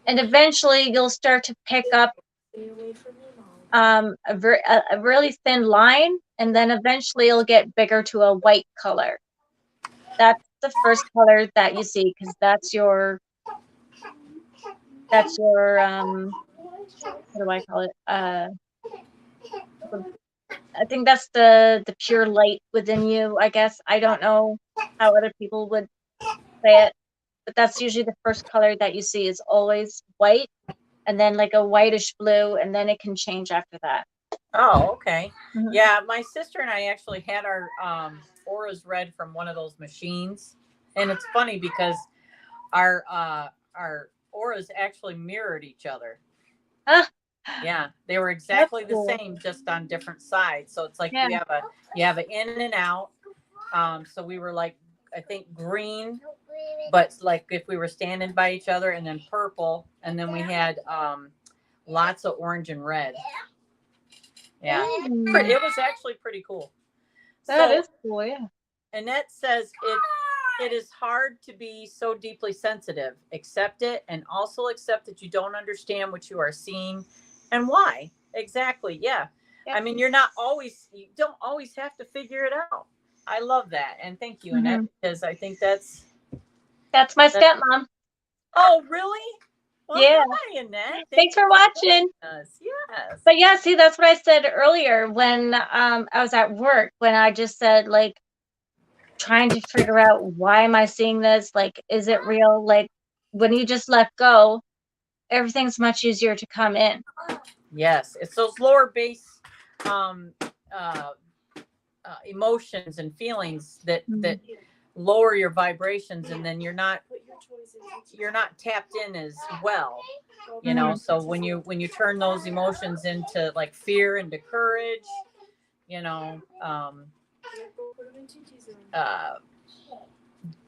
And eventually you'll start to pick up a really thin line, and then eventually it'll get bigger to a white color. That's the first color that you see, because that's your what do I call it? I think that's the pure light within you, I guess. I don't know how other people would say it, but that's usually the first color that you see is always white, and then like a whitish blue, and then it can change after that. Oh, okay. Mhm. Yeah, my sister and I actually had our auras read from one of those machines, and it's funny because our auras actually mirrored each other. Ah, Yeah, they were that's exactly the cool. same, just on different sides. So it's like Yeah. you have an in and out. So we were like, I think green, but like if we were standing by each other, and then purple, and then we had lots of orange and red. Yeah, Mm, it was actually pretty cool. that So is cool, yeah. Annette says it is hard to be so deeply sensitive. Accept it, and also accept that you don't understand what you are seeing and why. Exactly. Yeah. Yep. I mean, you don't always have to figure it out. I love that. And thank you, Annette, because I think that's my stepmom. oh, really? Well, Yeah. hi, Annette. Thanks for watching. Us. Yes. But yeah, see, that's what I said earlier when I was at work, when I just said, like, trying to figure out, why am I seeing this? Like, is it real? Like, when you just let go, everything's much easier to come in. Yes, it's those lower base um, uh, emotions and feelings that lower your vibrations, and then you're not tapped in as well. You know, so when you turn those emotions into like fear, into courage, you know, uh,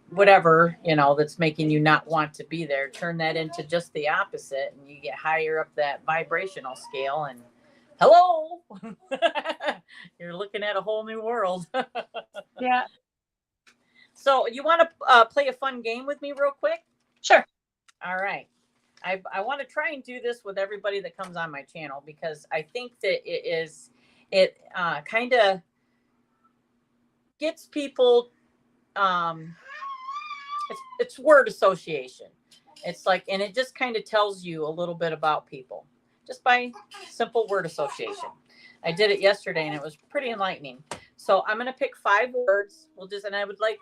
whatever, you know, that's making you not want to be there, turn that into just the opposite, and you get higher up that vibrational scale, and hello, you're looking at a whole new world. Yeah. So you want to play a fun game with me real quick? Sure. All right. I want to try and do this with everybody that comes on my channel, because I think that it kind of gets people, it's word association. It's like, and it just kind of tells you a little bit about people just by simple word association. I did it yesterday and it was pretty enlightening. So I'm going to pick 5 words. And I would like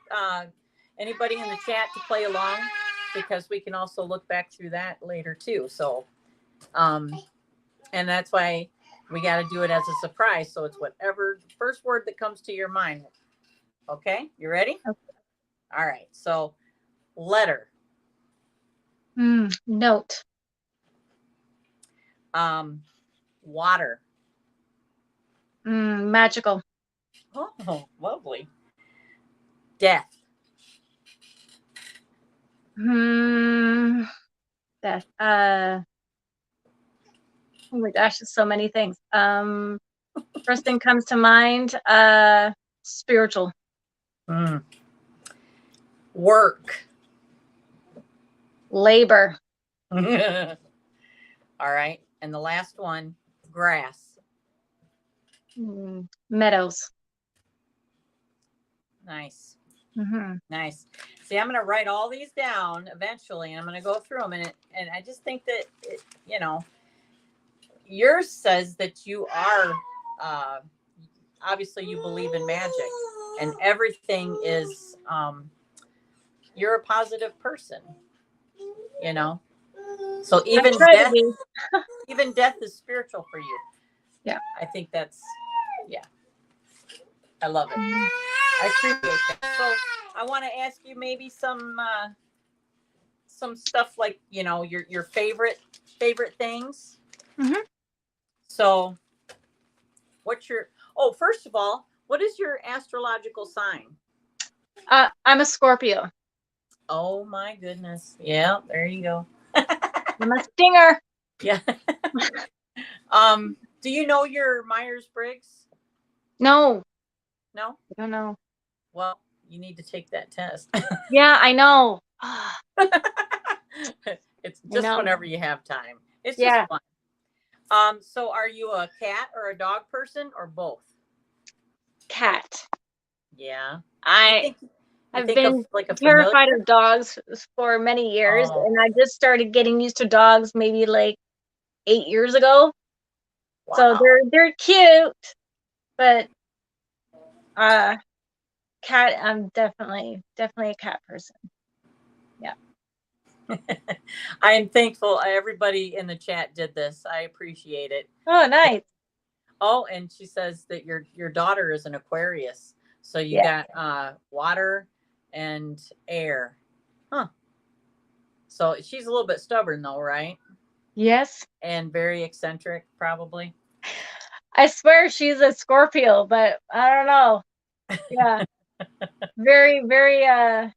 anybody in the chat to play along, because we can also look back through that later too. So, and that's why we got to do it as a surprise. So it's whatever first word that comes to your mind. Okay. You ready? Okay. All right. So letter. Note. Water. Magical. Oh, lovely. Death. Death. Oh my gosh, there's so many things. First thing comes to mind, spiritual. Work. Labor. All right. And the last one, grass. Meadows. Nice. Mm-hmm. Nice. See, I'm going to write all these down eventually, and I'm going to go through them. And I just think that, you know, yours says that you are, obviously you believe in magic, and everything is, you're a positive person, you know? So even death, even death is spiritual for you. Yeah. I think that's, yeah. I love it. I appreciate that. So I want to ask you maybe some stuff, like, you know, your favorite things. Mm-hmm. So first of all, what is your astrological sign? I'm a Scorpio. Oh my goodness. Yeah, there you go. I'm a stinger. Yeah. Do you know your Myers-Briggs? No. No? I don't know. Well, You need to take that test. Yeah, I know. It's I just know. whenever you have time. It's just Yeah, fun. So are you a cat or a dog person or both? cat. Yeah. You I think you I've think of been like a terrified familiar? of dogs for many years, Oh, and I just started getting used to dogs maybe like 8 years ago. So wow. they're cute, but uh cat, I'm definitely a cat person. Yeah. I am thankful everybody in the chat did this. I appreciate it. Oh, nice. Oh, and she says that your daughter is an Aquarius. So you Yeah. got water and air. Huh. So she's a little bit stubborn though, right? Yes. And very eccentric probably. I swear she's a Scorpio, but I don't know. Yeah. Very, very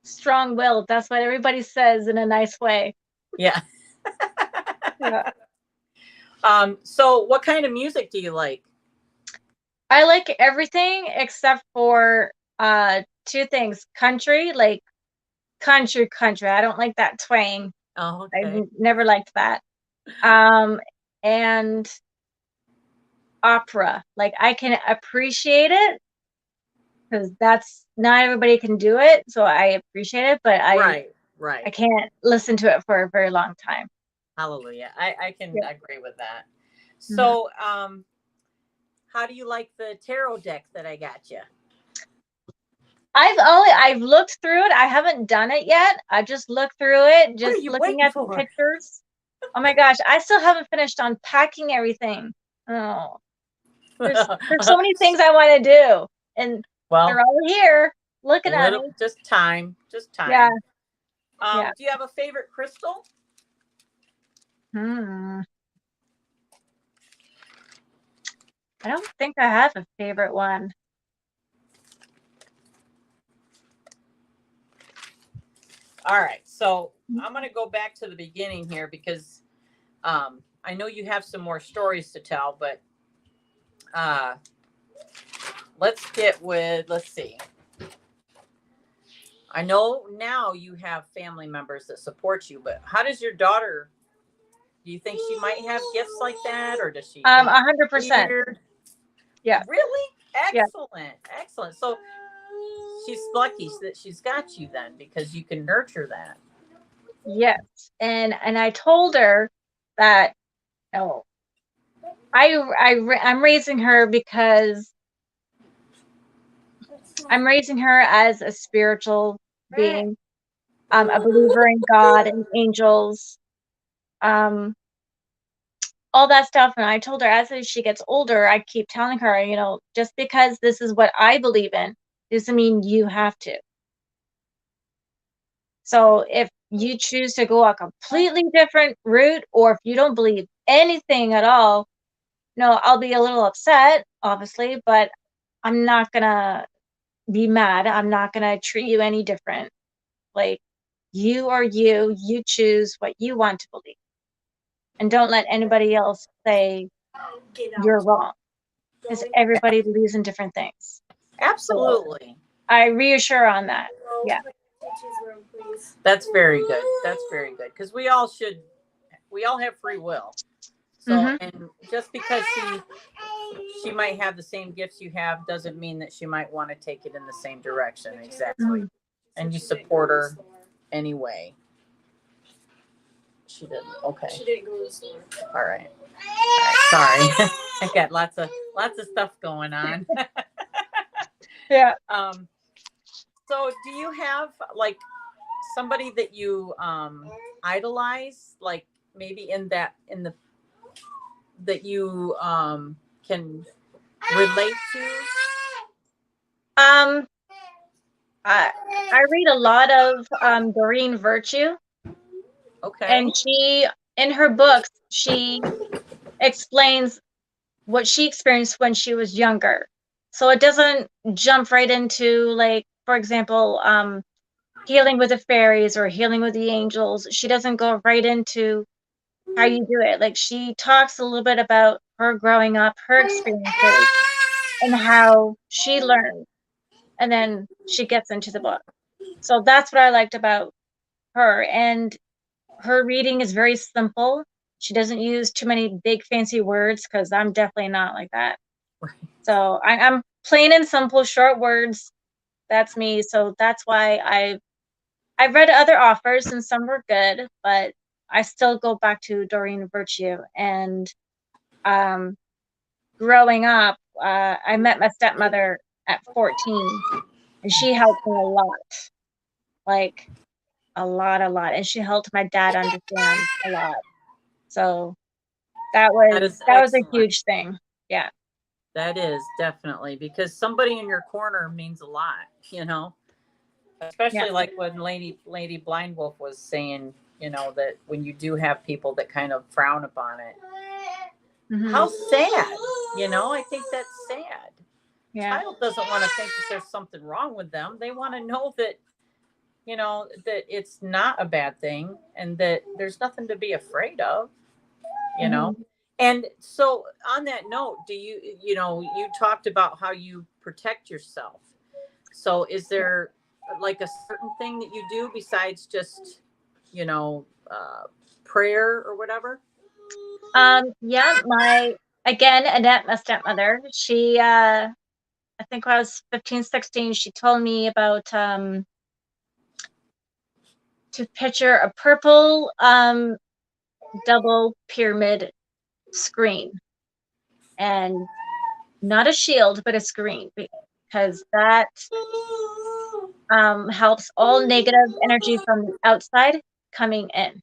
strong-willed. That's what everybody says in a nice way. Yeah. Yeah. So what kind of music do you like? I like everything except for two things. Country, like country. I don't like that twang. Oh, I've okay. never liked that. Um and opera. Like I can appreciate it because that's not everybody can do it, so I appreciate it, but Right, I right. can't listen to it for a very long time. Hallelujah. I can Yeah. agree with that. Mhm. So, how do you like the tarot deck that I got you? I've looked through it. I haven't done it yet. I just looked through it, What are just you looking waiting at the for? pictures. Oh my gosh, I still haven't finished unpacking everything. Oh, there's so many things I want to do, and they're Well, all here looking at little me. just time, just Yeah, time. yeah. Do you have a favorite crystal? Hmm. I don't think I have a favorite one. All right, so I'm going to go back to the beginning here because I know you have some more stories to tell, but uh, let's get with, let's see. I know now you have family members that support you, but how does your daughter, do you think she might have gifts like that, or does she think 100%. weird? Yeah, Really? yeah. Excellent. Excellent. So she's lucky that she's got you then because you can nurture that. Yes. And I told her that, oh, I'm raising her because I'm raising her as a spiritual being, a believer in God and angels, um, all that stuff. And I told her as she gets older, I keep telling her, just because this is what I believe in doesn't mean you have to. So if you choose to go a completely different route, or if you don't believe anything at all, no, I'll be a little upset, obviously, but I'm not gonna be mad. I'm not gonna treat you any different. Like, you are you, you choose what you want to believe. And don't let anybody else say you're wrong. Because everybody believes in different things. So Absolutely. I reassure on that. Yeah. That's very good. That's very good because we all have free will. So, Mm-hmm. and just because she might have the same gifts you have doesn't mean that she might want to take it in the same direction. Exactly. Mm-hmm. And you support her anyway. She didn't. Okay. She didn't go to the store. All right. All right. Sorry. I got lots of stuff going on. Yeah. So do you have like somebody that you idolize, like maybe in the that you can relate to? Um, I read a lot of Doreen Virtue, Okay. and in her books, she explains what she experienced when she was younger. So it doesn't jump right into, like, for example, healing with the fairies or healing with the angels. She doesn't go right into how you do it. Like, she talks a little bit about her growing up, her experiences, and how she learned. and then she gets into the book. So that's what I liked about her. And her reading is very simple. She doesn't use too many big fancy words, because I'm definitely not like that. Right. So I'm plain and simple, short words. That's me. So that's why I've read other authors and some were good, but I still go back to Doreen Virtue. And growing up, I met my stepmother at 14, and she helped me a lot, like a lot, and she helped my dad understand a lot. So that That was is a excellent. huge thing. Yeah. That is definitely, because somebody in your corner means a lot, you know, Yeah. especially like when Lady Blind Wolf was saying, you know, that when you do have people that kind of frown upon it, how sad, you know, I think that's sad. Yeah. Child doesn't want to think that there's something wrong with them. They want to know that, you know, that it's not a bad thing and that there's nothing to be afraid of, you know. And so on that note, do you, you know, you talked about how you protect yourself. So is there like a certain thing that you do besides just, you know, prayer or whatever? Yeah, again, Annette, my stepmother, she, I think when I was 15, 16, she told me about, to picture a purple, double pyramid screen, and not a shield, but a screen, because that, helps all negative energy from the outside coming in.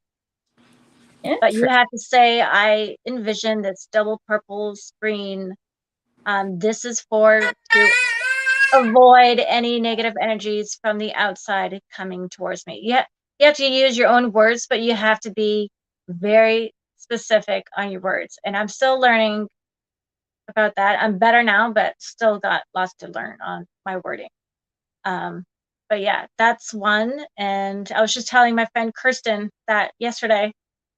But you have to say, I envision this double purple screen. This is to avoid any negative energies from the outside coming towards me. You have to use your own words, but you have to be very specific on your words. And I'm still learning about that. I'm better now, but still got lots to learn on my wording. But yeah, that's one. And I was just telling my friend Kirsten that yesterday,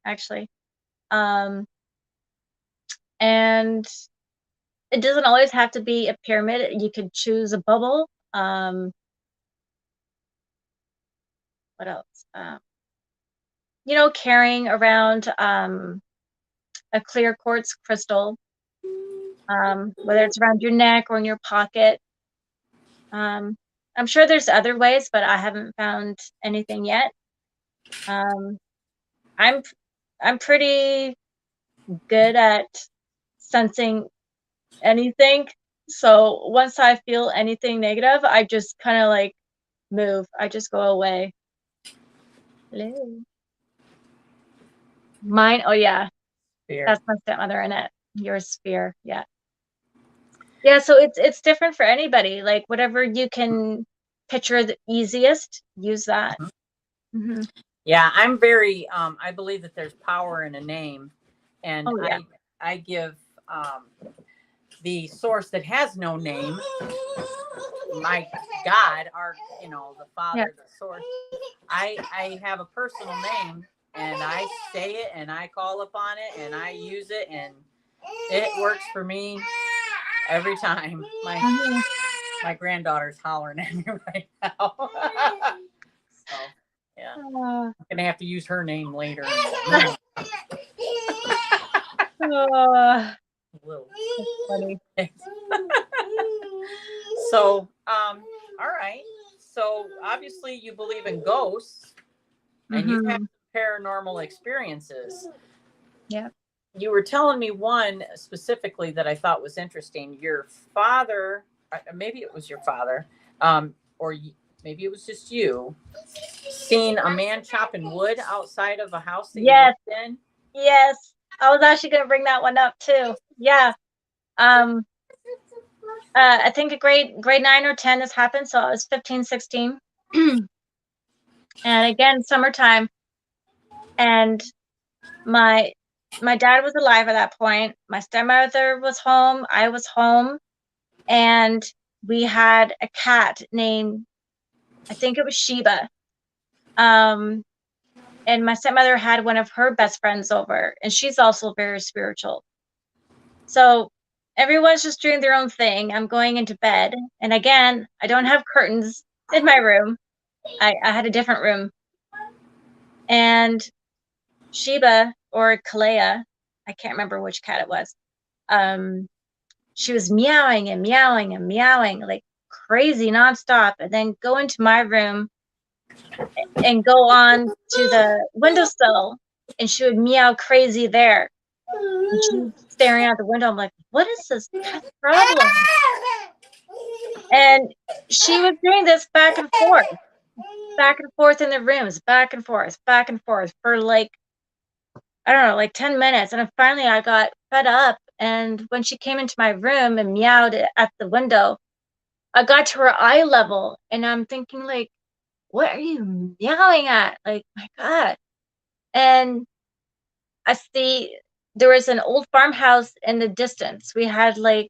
actually. And it doesn't always have to be a pyramid. You could choose a bubble. What else? You know, carrying around a clear quartz crystal, whether it's around your neck or in your pocket. I'm sure there's other ways, but I haven't found anything yet. Um, I'm I'm pretty good at sensing anything. So once I feel anything negative, I just kind of like move. I just go away. Hello. Mine, oh yeah, Fear. that's my stepmother in it. Yours, fear, yeah. Yeah, so it's different for anybody. Like whatever you can picture the easiest, use that. Mm-hmm. Yeah, I'm very. I believe that there's power in a name, and Oh yeah. I give the source that has no name, my God, our, you know, the Father, Yeah. the source. I have a personal name, and I say it, and I call upon it, and I use it, and it works for me every time. My granddaughter's hollering at me right now. So yeah, I'm gonna have to use her name later. Little. Funny. So, all right. So obviously you believe in ghosts, and you have paranormal experiences. Yeah. You were telling me one specifically that I thought was interesting. Your father, maybe it was your father, or maybe it was just you, seen a man chopping wood outside of a house that you lived in. Yes. I was actually gonna bring that one up too. Yeah. I think a grade 9 or 10 this happened, so I was 15, 16. And again, summertime. And my dad was alive at that point. My stepmother was home. I was home. And we had a cat named, I think it was Sheba. And my stepmother had one of her best friends over, and she's also very spiritual. So everyone's just doing their own thing. I'm going into bed. And again, I don't have curtains in my room. I had a different room. And Sheba or Kalea, I can't remember which cat it was. She was meowing and meowing and meowing like crazy nonstop, and then go into my room and go on to the windowsill, and she would meow crazy there. And she was staring out the window. I'm like, what is this cat's problem? And she was doing this back and forth in the rooms, back and forth for like, I don't know, like 10 minutes. And then finally I got fed up. And when she came into my room and meowed at the window, I got to her eye level, and I'm thinking like, what are you meowing at? Like, my God. And I see there was an old farmhouse in the distance. We had like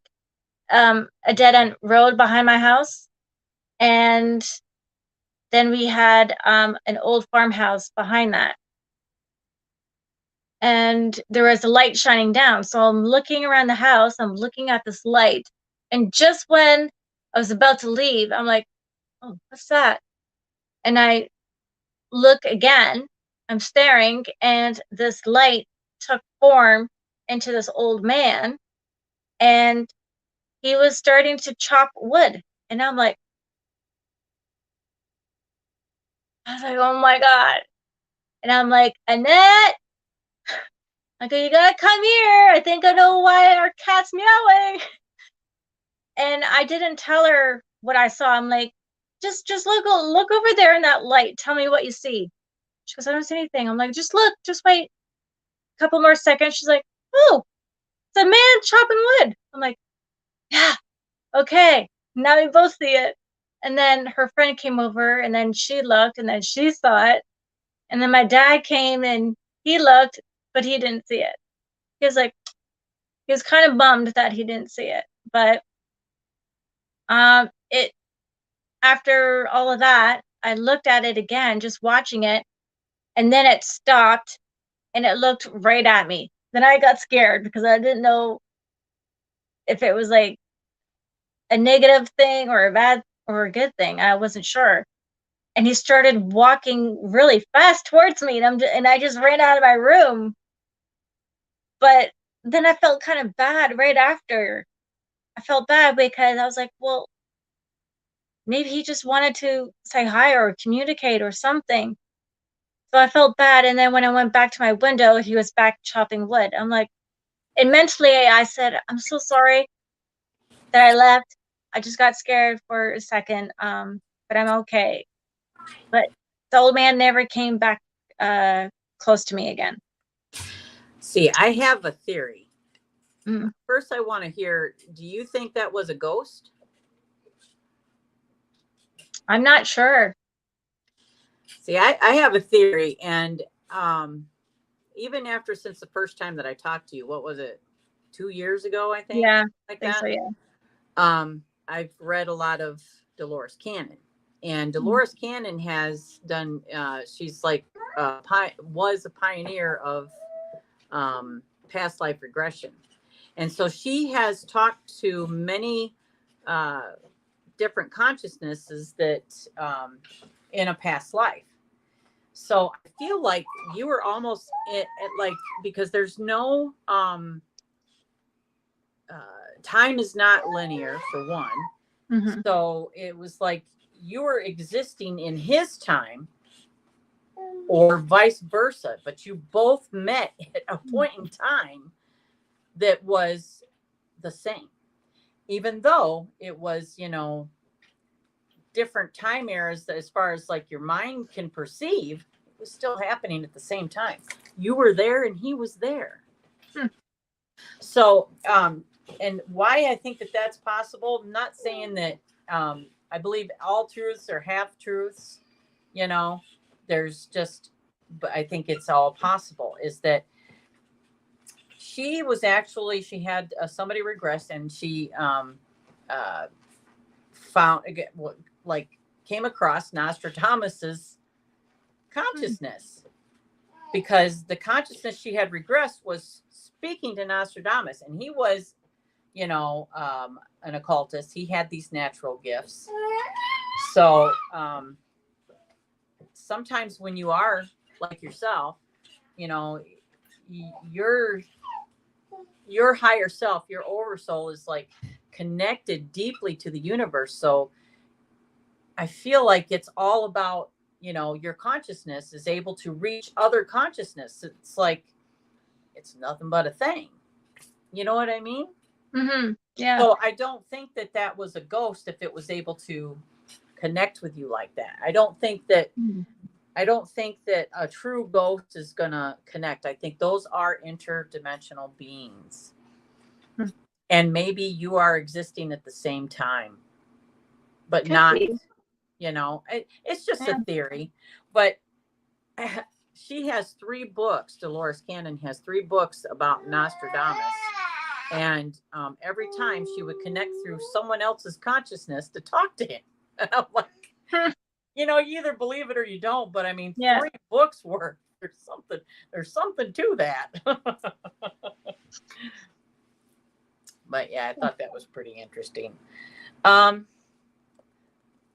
a dead end road behind my house. And then we had an old farmhouse behind that. And there was a light shining down. So I'm looking around the house, I'm looking at this light. And just when I was about to leave, I'm like, oh, what's that? And I look again, I'm staring, and this light took form into this old man, and he was starting to chop wood. And I was like, oh my God. And I'm like, Annette, okay, you gotta come here. I think I know why our cat's meowing. And I didn't tell her what I saw. I'm like, just look over there in that light. Tell me what you see. She goes, I don't see anything. I'm like, just look, just wait a couple more seconds. She's like, oh, it's a man chopping wood. I'm like, yeah, okay. Now we both see it. And then her friend came over, and then she looked, and then she saw it. And then my dad came and he looked, but he didn't see it. He was like, he was kind of bummed that he didn't see it. But it after all of that, I looked at it again, just watching it, and then it stopped and it looked right at me. Then I got scared because I didn't know if it was like a negative thing or a bad or a good thing. I wasn't sure. And he started walking really fast towards me, and I just ran out of my room. But then I felt kind of bad right after. I felt bad because I was like, well, maybe he just wanted to say hi or communicate or something. So I felt bad. And then when I went back to my window, he was back chopping wood. I'm like, and mentally I said, I'm so sorry that I left. I just got scared for a second. But I'm okay. But the old man never came back close to me again. See, I have a theory. Mm. First, I want to hear, do you think that was a ghost? I'm not sure. See, I have a theory. And even after, since the first time that I talked to you, what was it? 2 years ago, I think. Yeah, like I think that. so, yeah. I've read a lot of Dolores Cannon, and Dolores Cannon has done. She's like was a pioneer of past life regression, and so she has talked to many different consciousnesses that in a past life. So I feel like you were almost at like, because there's no time is not linear for one. Mm-hmm. So it was like you were existing in his time or vice versa, but you both met at a point in time that was the same, even though it was, different time eras that, as far as like your mind can perceive, it was still happening at the same time. You were there and he was there. So, and why I think that that's possible, I'm not saying that I believe all truths are half truths, there's just, but I think it's all possible, is that she had somebody regress, and she found, like, came across Nostradamus's consciousness, because the consciousness she had regressed was speaking to Nostradamus, and he was, an occultist. He had these natural gifts. So sometimes when you are like yourself, you know, your higher self, your oversoul is like connected deeply to the universe. So I feel like it's all about, your consciousness is able to reach other consciousness. It's like, it's nothing but a thing. You know what I mean? Mm-hmm. Yeah. So I don't think that that was a ghost if it was able to connect with you like that. I don't think that a true ghost is gonna connect. I think those are interdimensional beings. Hmm. And maybe you are existing at the same time, but Could not, be. it's just a Yeah. theory. But she has 3 books. Dolores Cannon has 3 books about Nostradamus. And every time she would connect through someone else's consciousness to talk to him. And I'm like, you either believe it or you don't. But I mean, Yeah. 3 books worth. There's something to that. But yeah, I thought that was pretty interesting.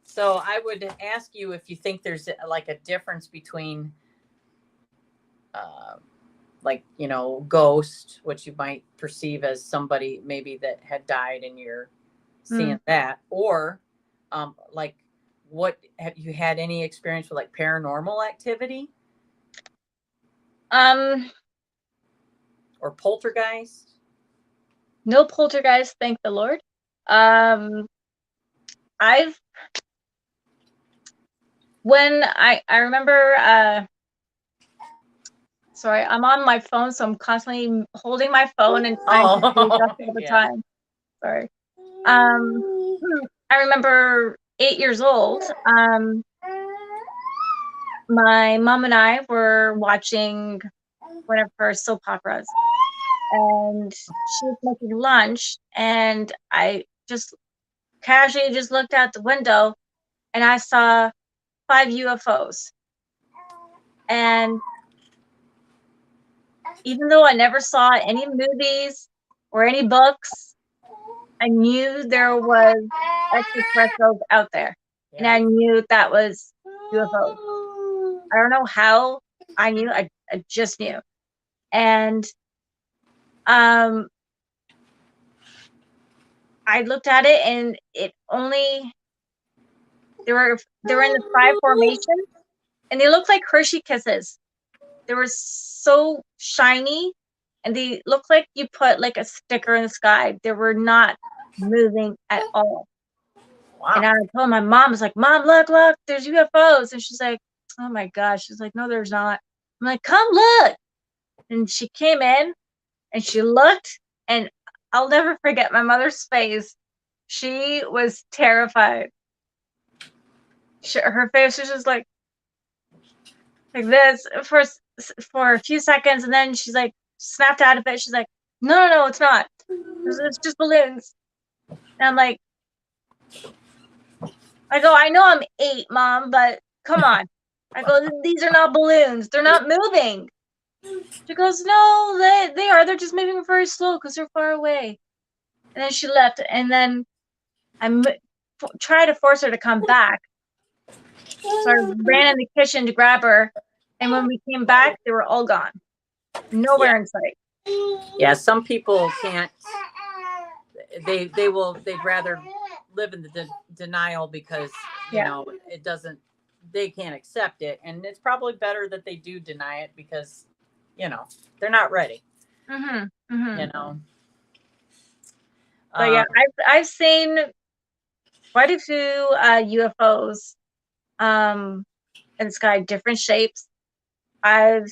So I would ask you if you think there's like a difference between ghost, which you might perceive as somebody maybe that had died and you're seeing that, or like, what have you had any experience with, like, paranormal activity or poltergeist? No poltergeist, thank the Lord. When I remember, sorry, I'm on my phone, so I'm constantly holding my phone and trying to adjust all the time. Sorry. I remember 8 years old. My mom and I were watching one of her soap operas, and she was making lunch, and I just casually just looked out the window, and I saw 5 UFOs. And even though I never saw any movies or any books, I knew there was extraterrestrials out there, and I knew that was UFOs. I don't know how I knew. I just knew. And I looked at it, and it only they were in the 5 formation, and they looked like Hershey Kisses. They were so shiny, and they looked like you put like a sticker in the sky. They were not moving at all. Wow. And I told my mom, I was like, "Mom, look, there's UFOs." And she's like, "Oh my gosh." She's like, "No, there's not." I'm like, "Come look." And she came in and she looked, and I'll never forget my mother's face. She was terrified. Her face was just like this for a few seconds, and then she's like snapped out of it. She's like, No, it's not. It's just balloons." And I'm like, I know I'm 8, Mom, but come on. I go, "These are not balloons. They're not moving." She goes, "No, they are. They're just moving very slow because they're far away." And then she left, and then I tried to force her to come back. So I ran in the kitchen to grab her, and when we came back, they were all gone. Nowhere in sight. Yeah, some people can't. They'd rather live in the denial because it doesn't. They can't accept it, and it's probably better that they do deny it because they're not ready. Mm-hmm. Mm-hmm. But yeah, I've seen quite a few UFOs in the sky, different shapes. I've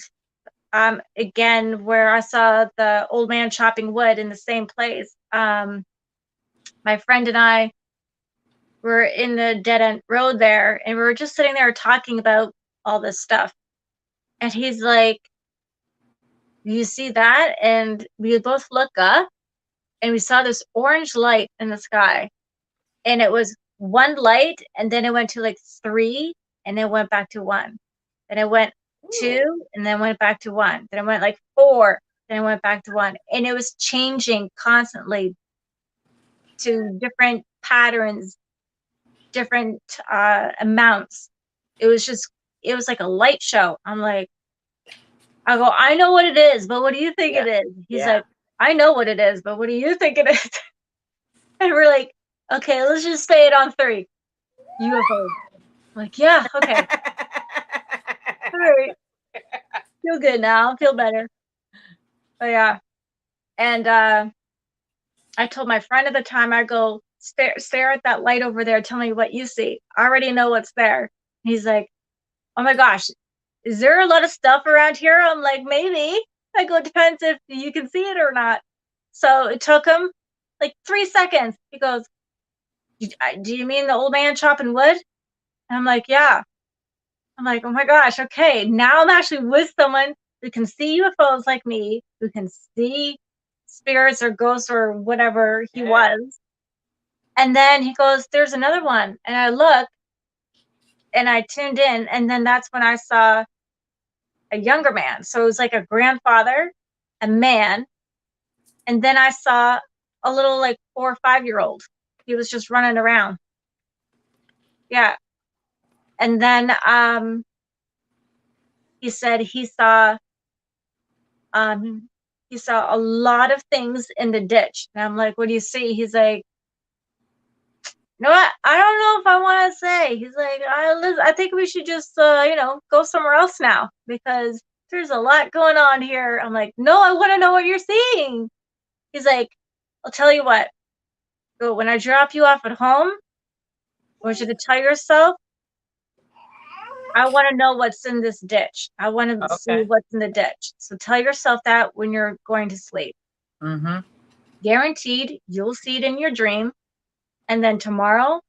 again, where I saw the old man chopping wood in the same place. My friend and I were in the dead end road there, and we were just sitting there talking about all this stuff. And he's like, "You see that?" And we both look up, and we saw this orange light in the sky. And it was one light, and then it went to like 3, and then it went back to 1. Then it went 2, and then went back to 1. Then it went like 4, then it went back to 1. And it was changing constantly to different patterns, different amounts. It was like a light show. I go, I know what it is, but what do you think it is? He's like, I know what it is, but what do you think it is? And we're like, okay, let's just say it on 3. UFOs. I'm like, yeah, okay. All right. Feel good now. Feel better. But yeah. And I told my friend at the time, I go, stare at that light over there. Tell me what you see. I already know what's there. He's like, oh my gosh, is there a lot of stuff around here? I'm like, maybe. I go, it depends if you can see it or not. So it took him like 3 seconds. He goes, do you mean the old man chopping wood? And I'm like, yeah. I'm like, oh my gosh, okay. Now I'm actually with someone who can see UFOs like me, who can see spirits or ghosts or whatever he was. And then he goes, there's another one. And I looked and I tuned in. And then that's when I saw a younger man. So it was like a grandfather, a man. And then I saw a little like 4 or 5-year-old. He was just running around. Yeah. And then he said he saw a lot of things in the ditch. And I'm like, what do you see? He's like, you know what? I don't know if I want to say. He's like, I think we should just, go somewhere else now because there's a lot going on here. I'm like, no, I want to know what you're seeing. He's like, I'll tell you what. Go when I drop you off at home, I want you to tell yourself, I want to know what's in this ditch. I want to see what's in the ditch. So tell yourself that when you're going to sleep. Mm-hmm. Guaranteed, you'll see it in your dream. And then tomorrow,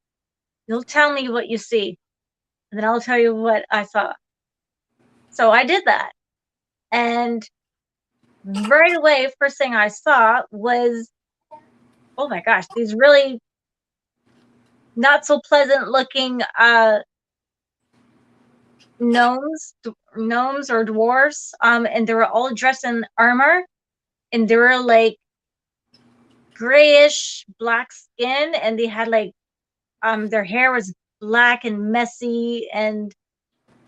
you'll tell me what you see. And then I'll tell you what I saw. So I did that. And right away, first thing I saw was, oh my gosh, these really not so pleasant looking gnomes or dwarfs. And they were all dressed in armor. And they were like grayish black skin. And they had like, their hair was black and messy and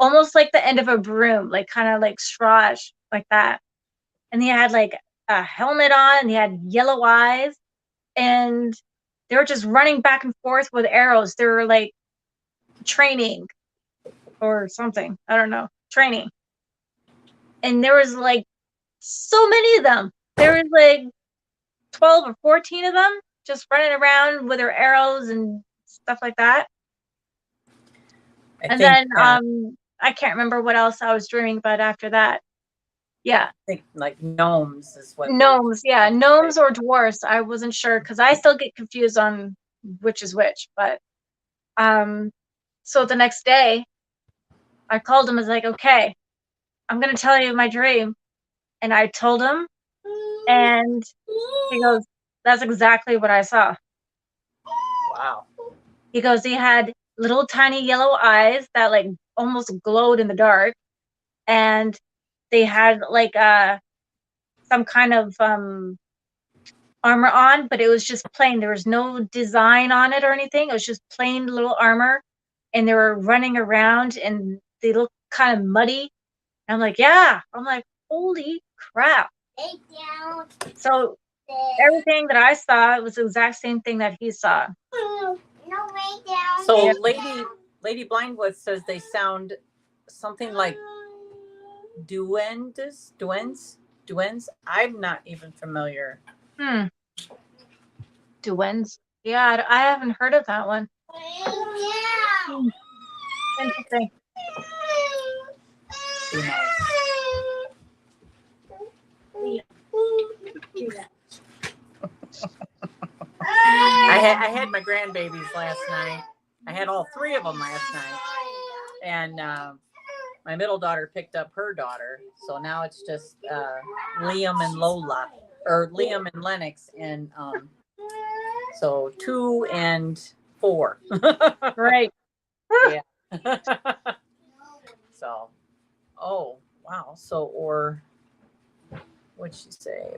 almost like the end of a broom, like kind of like strawish, like that. And he had like a helmet on and he had yellow eyes and they were just running back and forth with arrows. They were like training or something. I don't know. Training. And there was like so many of them. There was like 12 or 14 of them just running around with their arrows and stuff like that. I can't remember what else I was dreaming about after that. Yeah. I think like gnomes is what. Gnomes, yeah. Gnomes or dwarfs. I wasn't sure because I still get confused on which is which. But so the next day I called him. I was like, okay, I'm gonna tell you my dream. And I told him and he goes, that's exactly what I saw. Wow. He goes, he had little tiny yellow eyes that like almost glowed in the dark. And they had like some kind of armor on, but it was just plain. There was no design on it or anything. It was just plain little armor. And they were running around and they looked kind of muddy. And I'm like, yeah. I'm like, holy crap. So everything that I saw was the exact same thing that he saw. So Lady Blindwood says they sound something like duendes. I'm not even familiar. Duendes. Yeah, I haven't heard of that one. Interesting. I had my grandbabies last night. I had all 3 of them last night, and my middle daughter picked up her daughter, so now it's just Liam and Lola, or Liam and Lennox, and so 2 and 4. Right. Yeah. So, oh wow. So, or what'd she say?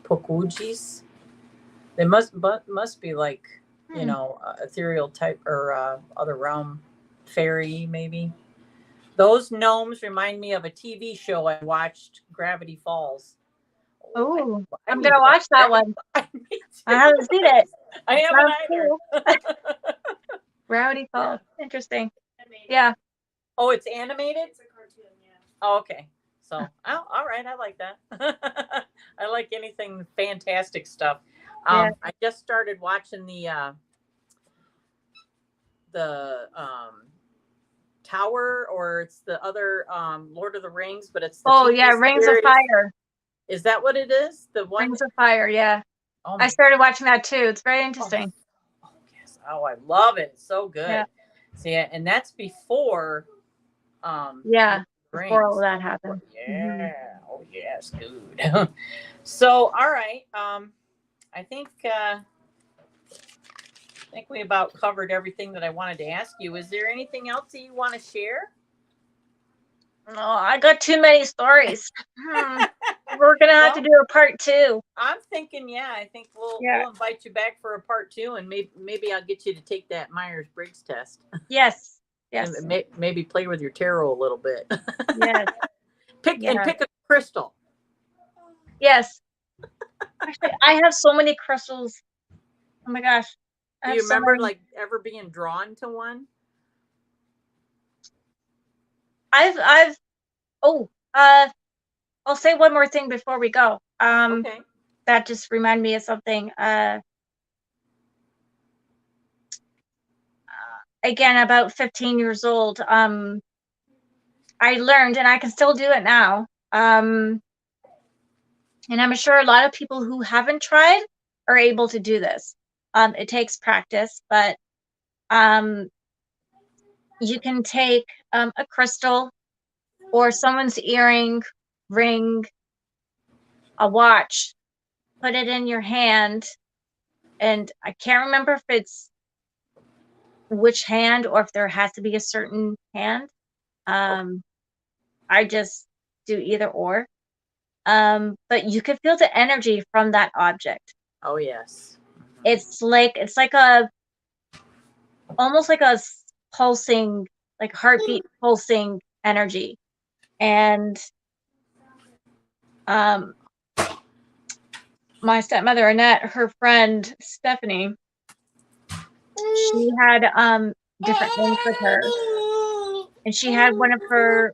Pokujis. They must be like, you know, ethereal type or other realm fairy maybe. Those gnomes remind me of a TV show I watched, Gravity Falls. Oh, I I'm need gonna to watch watch that one. Me I too. haven't seen it. I haven't either. Rowdy Falls. Yeah. Interesting. Yeah. Oh, it's animated? It's a cartoon, yeah. Oh, okay. So, oh, all right. I like that. I like anything fantastic stuff. Yeah. I just started watching the Tower, or it's the other Lord of the Rings, but it's the Oh, TV yeah. Rings of series. Fire. Is that what it is? The one. Rings of Fire. Yeah. Oh I started watching that too. It's very interesting. Oh, yes. Oh, I love it. It's so good. Yeah. See, and that's before Yeah. Before all Rings. that happened. Yeah. Oh yes, dude. So, all right. I think we about covered everything that I wanted to ask you. Is there anything else that you want to share? No, I got too many stories. We're gonna have to do a part 2. I'm thinking, yeah, I think we'll invite you back for a part 2, and maybe I'll get you to take that Myers-Briggs test. Yes. Yes. And maybe play with your tarot a little bit. Yes. Pick a crystal. Yes. Actually, I have so many crystals. Oh my gosh. Do you remember like ever being drawn to one? I'll say one more thing before we go. Okay. That just reminded me of something. Again, about 15 years old, I learned, and I can still do it now. And I'm sure a lot of people who haven't tried are able to do this. It takes practice, but you can take a crystal or someone's earring, ring, a watch, put it in your hand, and I can't remember if it's which hand or if there has to be a certain hand. I just do either or. But you can feel the energy from that object. Oh yes. It's like almost like a pulsing, like heartbeat pulsing energy. And my stepmother Annette, her friend Stephanie, she had different rings with her, and she had one of her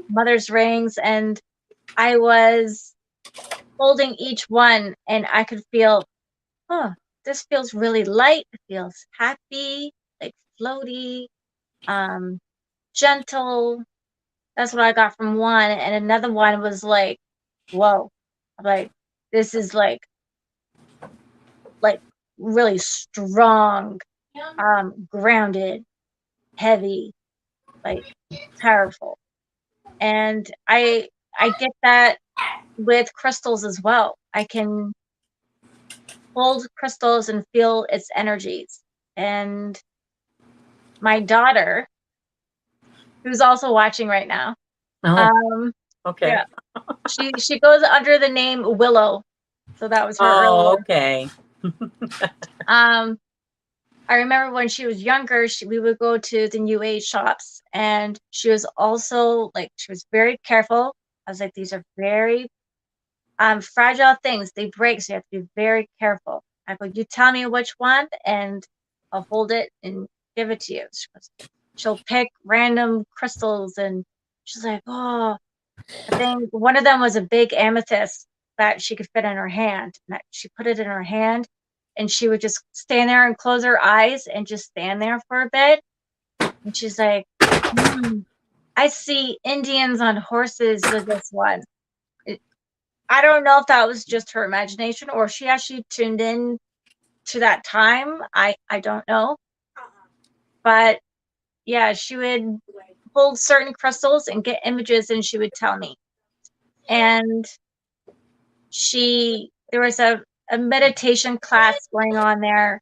mother's rings, and I was holding each one, and I could feel, oh, this feels really light. It feels happy, like floaty, gentle. That's what I got from one, and another one was like, whoa, like this is like really strong, grounded, heavy, like powerful. And I get that with crystals as well. I can hold crystals and feel its energies. And my daughter, who's also watching right now, okay. Yeah, she goes under the name Willow. So that was her earlier. Okay. I remember when she was younger, we would go to the New Age shops, and she was also like, she was very careful. I was like, these are very fragile things. They break, so you have to be very careful. I go, you tell me which one, and I'll hold it and give it to you. She'll pick random crystals, and she's like, oh, I think one of them was a big amethyst that she could fit in her hand. And she put it in her hand, and she would just stand there and close her eyes and just stand there for a bit. And she's like, I see Indians on horses with this one. I don't know if that was just her imagination or she actually tuned in to that time. I don't know. But yeah, she would hold certain crystals and get images, and she would tell me. And there was a meditation class going on there,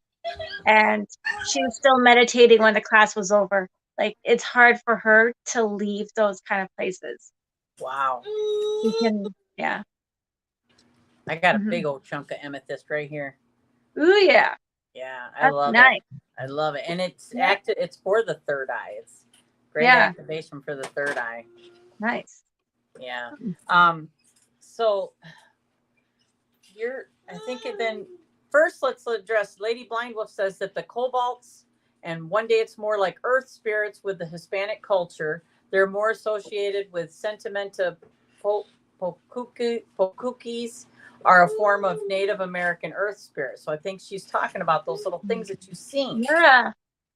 and she was still meditating when the class was over. Like, it's hard for her to leave those kind of places. Wow. Yeah. I got a big old chunk of amethyst right here. Ooh, yeah. Yeah, I That's love it. nice. I love it. And it's Yeah. it's for the third eye. It's great Yeah. activation for the third eye. Nice. Yeah. So I think then first let's address Lady Blind Wolf says that the cobalts, and one day it's more like earth spirits with the Hispanic culture. They're more associated with sentimenta pokukis are a form of Native American earth spirit. So I think she's talking about those little things that you've seen. Yeah.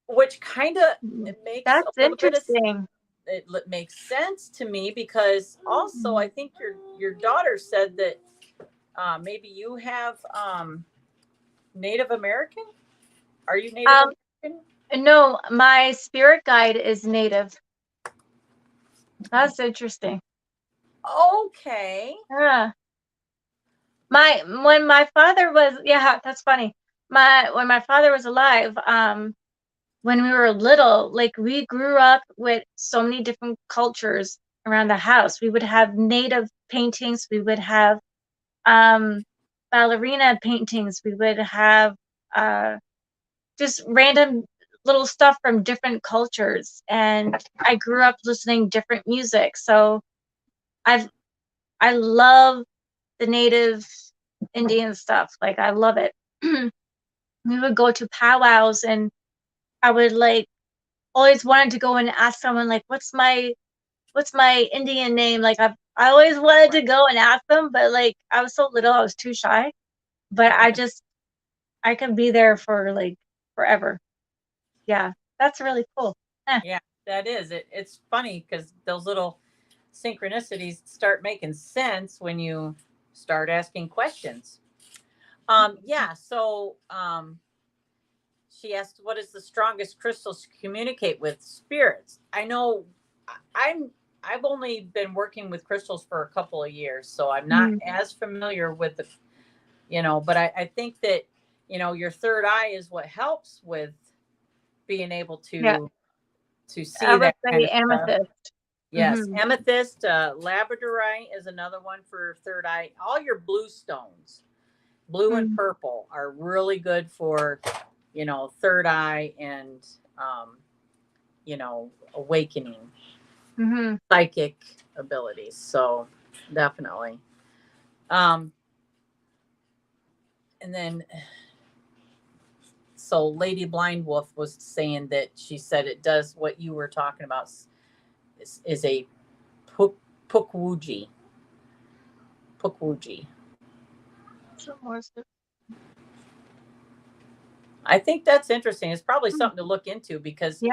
Which kind of makes That's a little bit of interesting. it makes sense to me, because also I think your daughter said that maybe you have Native American. Are you Native American? No, my spirit guide is Native. That's interesting. Okay. Yeah. When my father was, yeah, that's funny. When my father was alive, when we were little, like we grew up with so many different cultures around the house. We would have native paintings, we would have ballerina paintings, we would have just random little stuff from different cultures. And I grew up listening different music. So I love the native Indian stuff. Like I love it. We would go to powwows and I would like always wanted to go and ask someone like what's my Indian name? Like I always wanted to go and ask them, but like I was so little, I was too shy. But I can be there for like forever. Yeah, that's really cool. Yeah, that is. It's funny because those little synchronicities start making sense when you start asking questions. Yeah. So she asked, "What is the strongest crystals to communicate with spirits?" I know I've only been working with crystals for a couple of years, so I'm not as familiar with the, but I think that, your third eye is what helps with being able Yeah, to see I would that kind say of stuff. amethyst. Yes, amethyst, labradorite is another one for third eye. All your blue stones, blue and purple, are really good for, third eye and, awakening psychic abilities. So definitely. Um, and then, so Lady Blind Wolf was saying that she said it does what you were talking about, is a pukwuji. Pukwuji. I think that's interesting. It's probably something to look into, because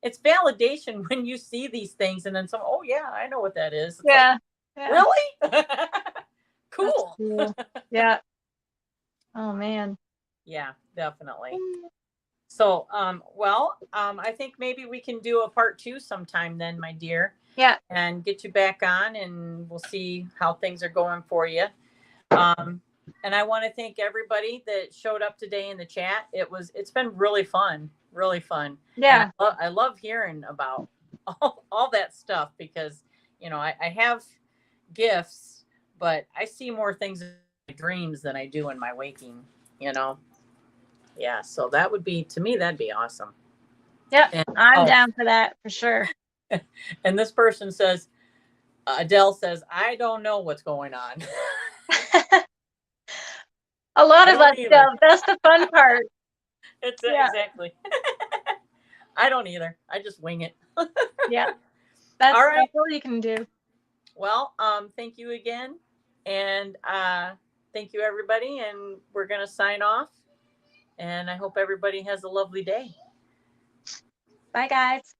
it's validation when you see these things and then some. Oh yeah, I know what that is. It's like, really cool. Yeah. Oh man. Yeah, definitely. So, I think maybe we can do a part 2 sometime then, my dear. Yeah. And get you back on, and we'll see how things are going for you. And I want to thank everybody that showed up today in the chat. It's been really fun, really fun. Yeah. And I love hearing about all that stuff, because, I have gifts, but I see more things in my dreams than I do in my waking, Yeah. So that would be, to me, that'd be awesome. Yep. And, I'm down for that for sure. And this person says, Adele says, I don't know what's going on. A lot of us don't. That's the fun part. It's exactly. I don't either. I just wing it. Yeah. That's all right. That's all you can do. Well, thank you again. And thank you, everybody. And we're going to sign off. And I hope everybody has a lovely day. Bye, guys.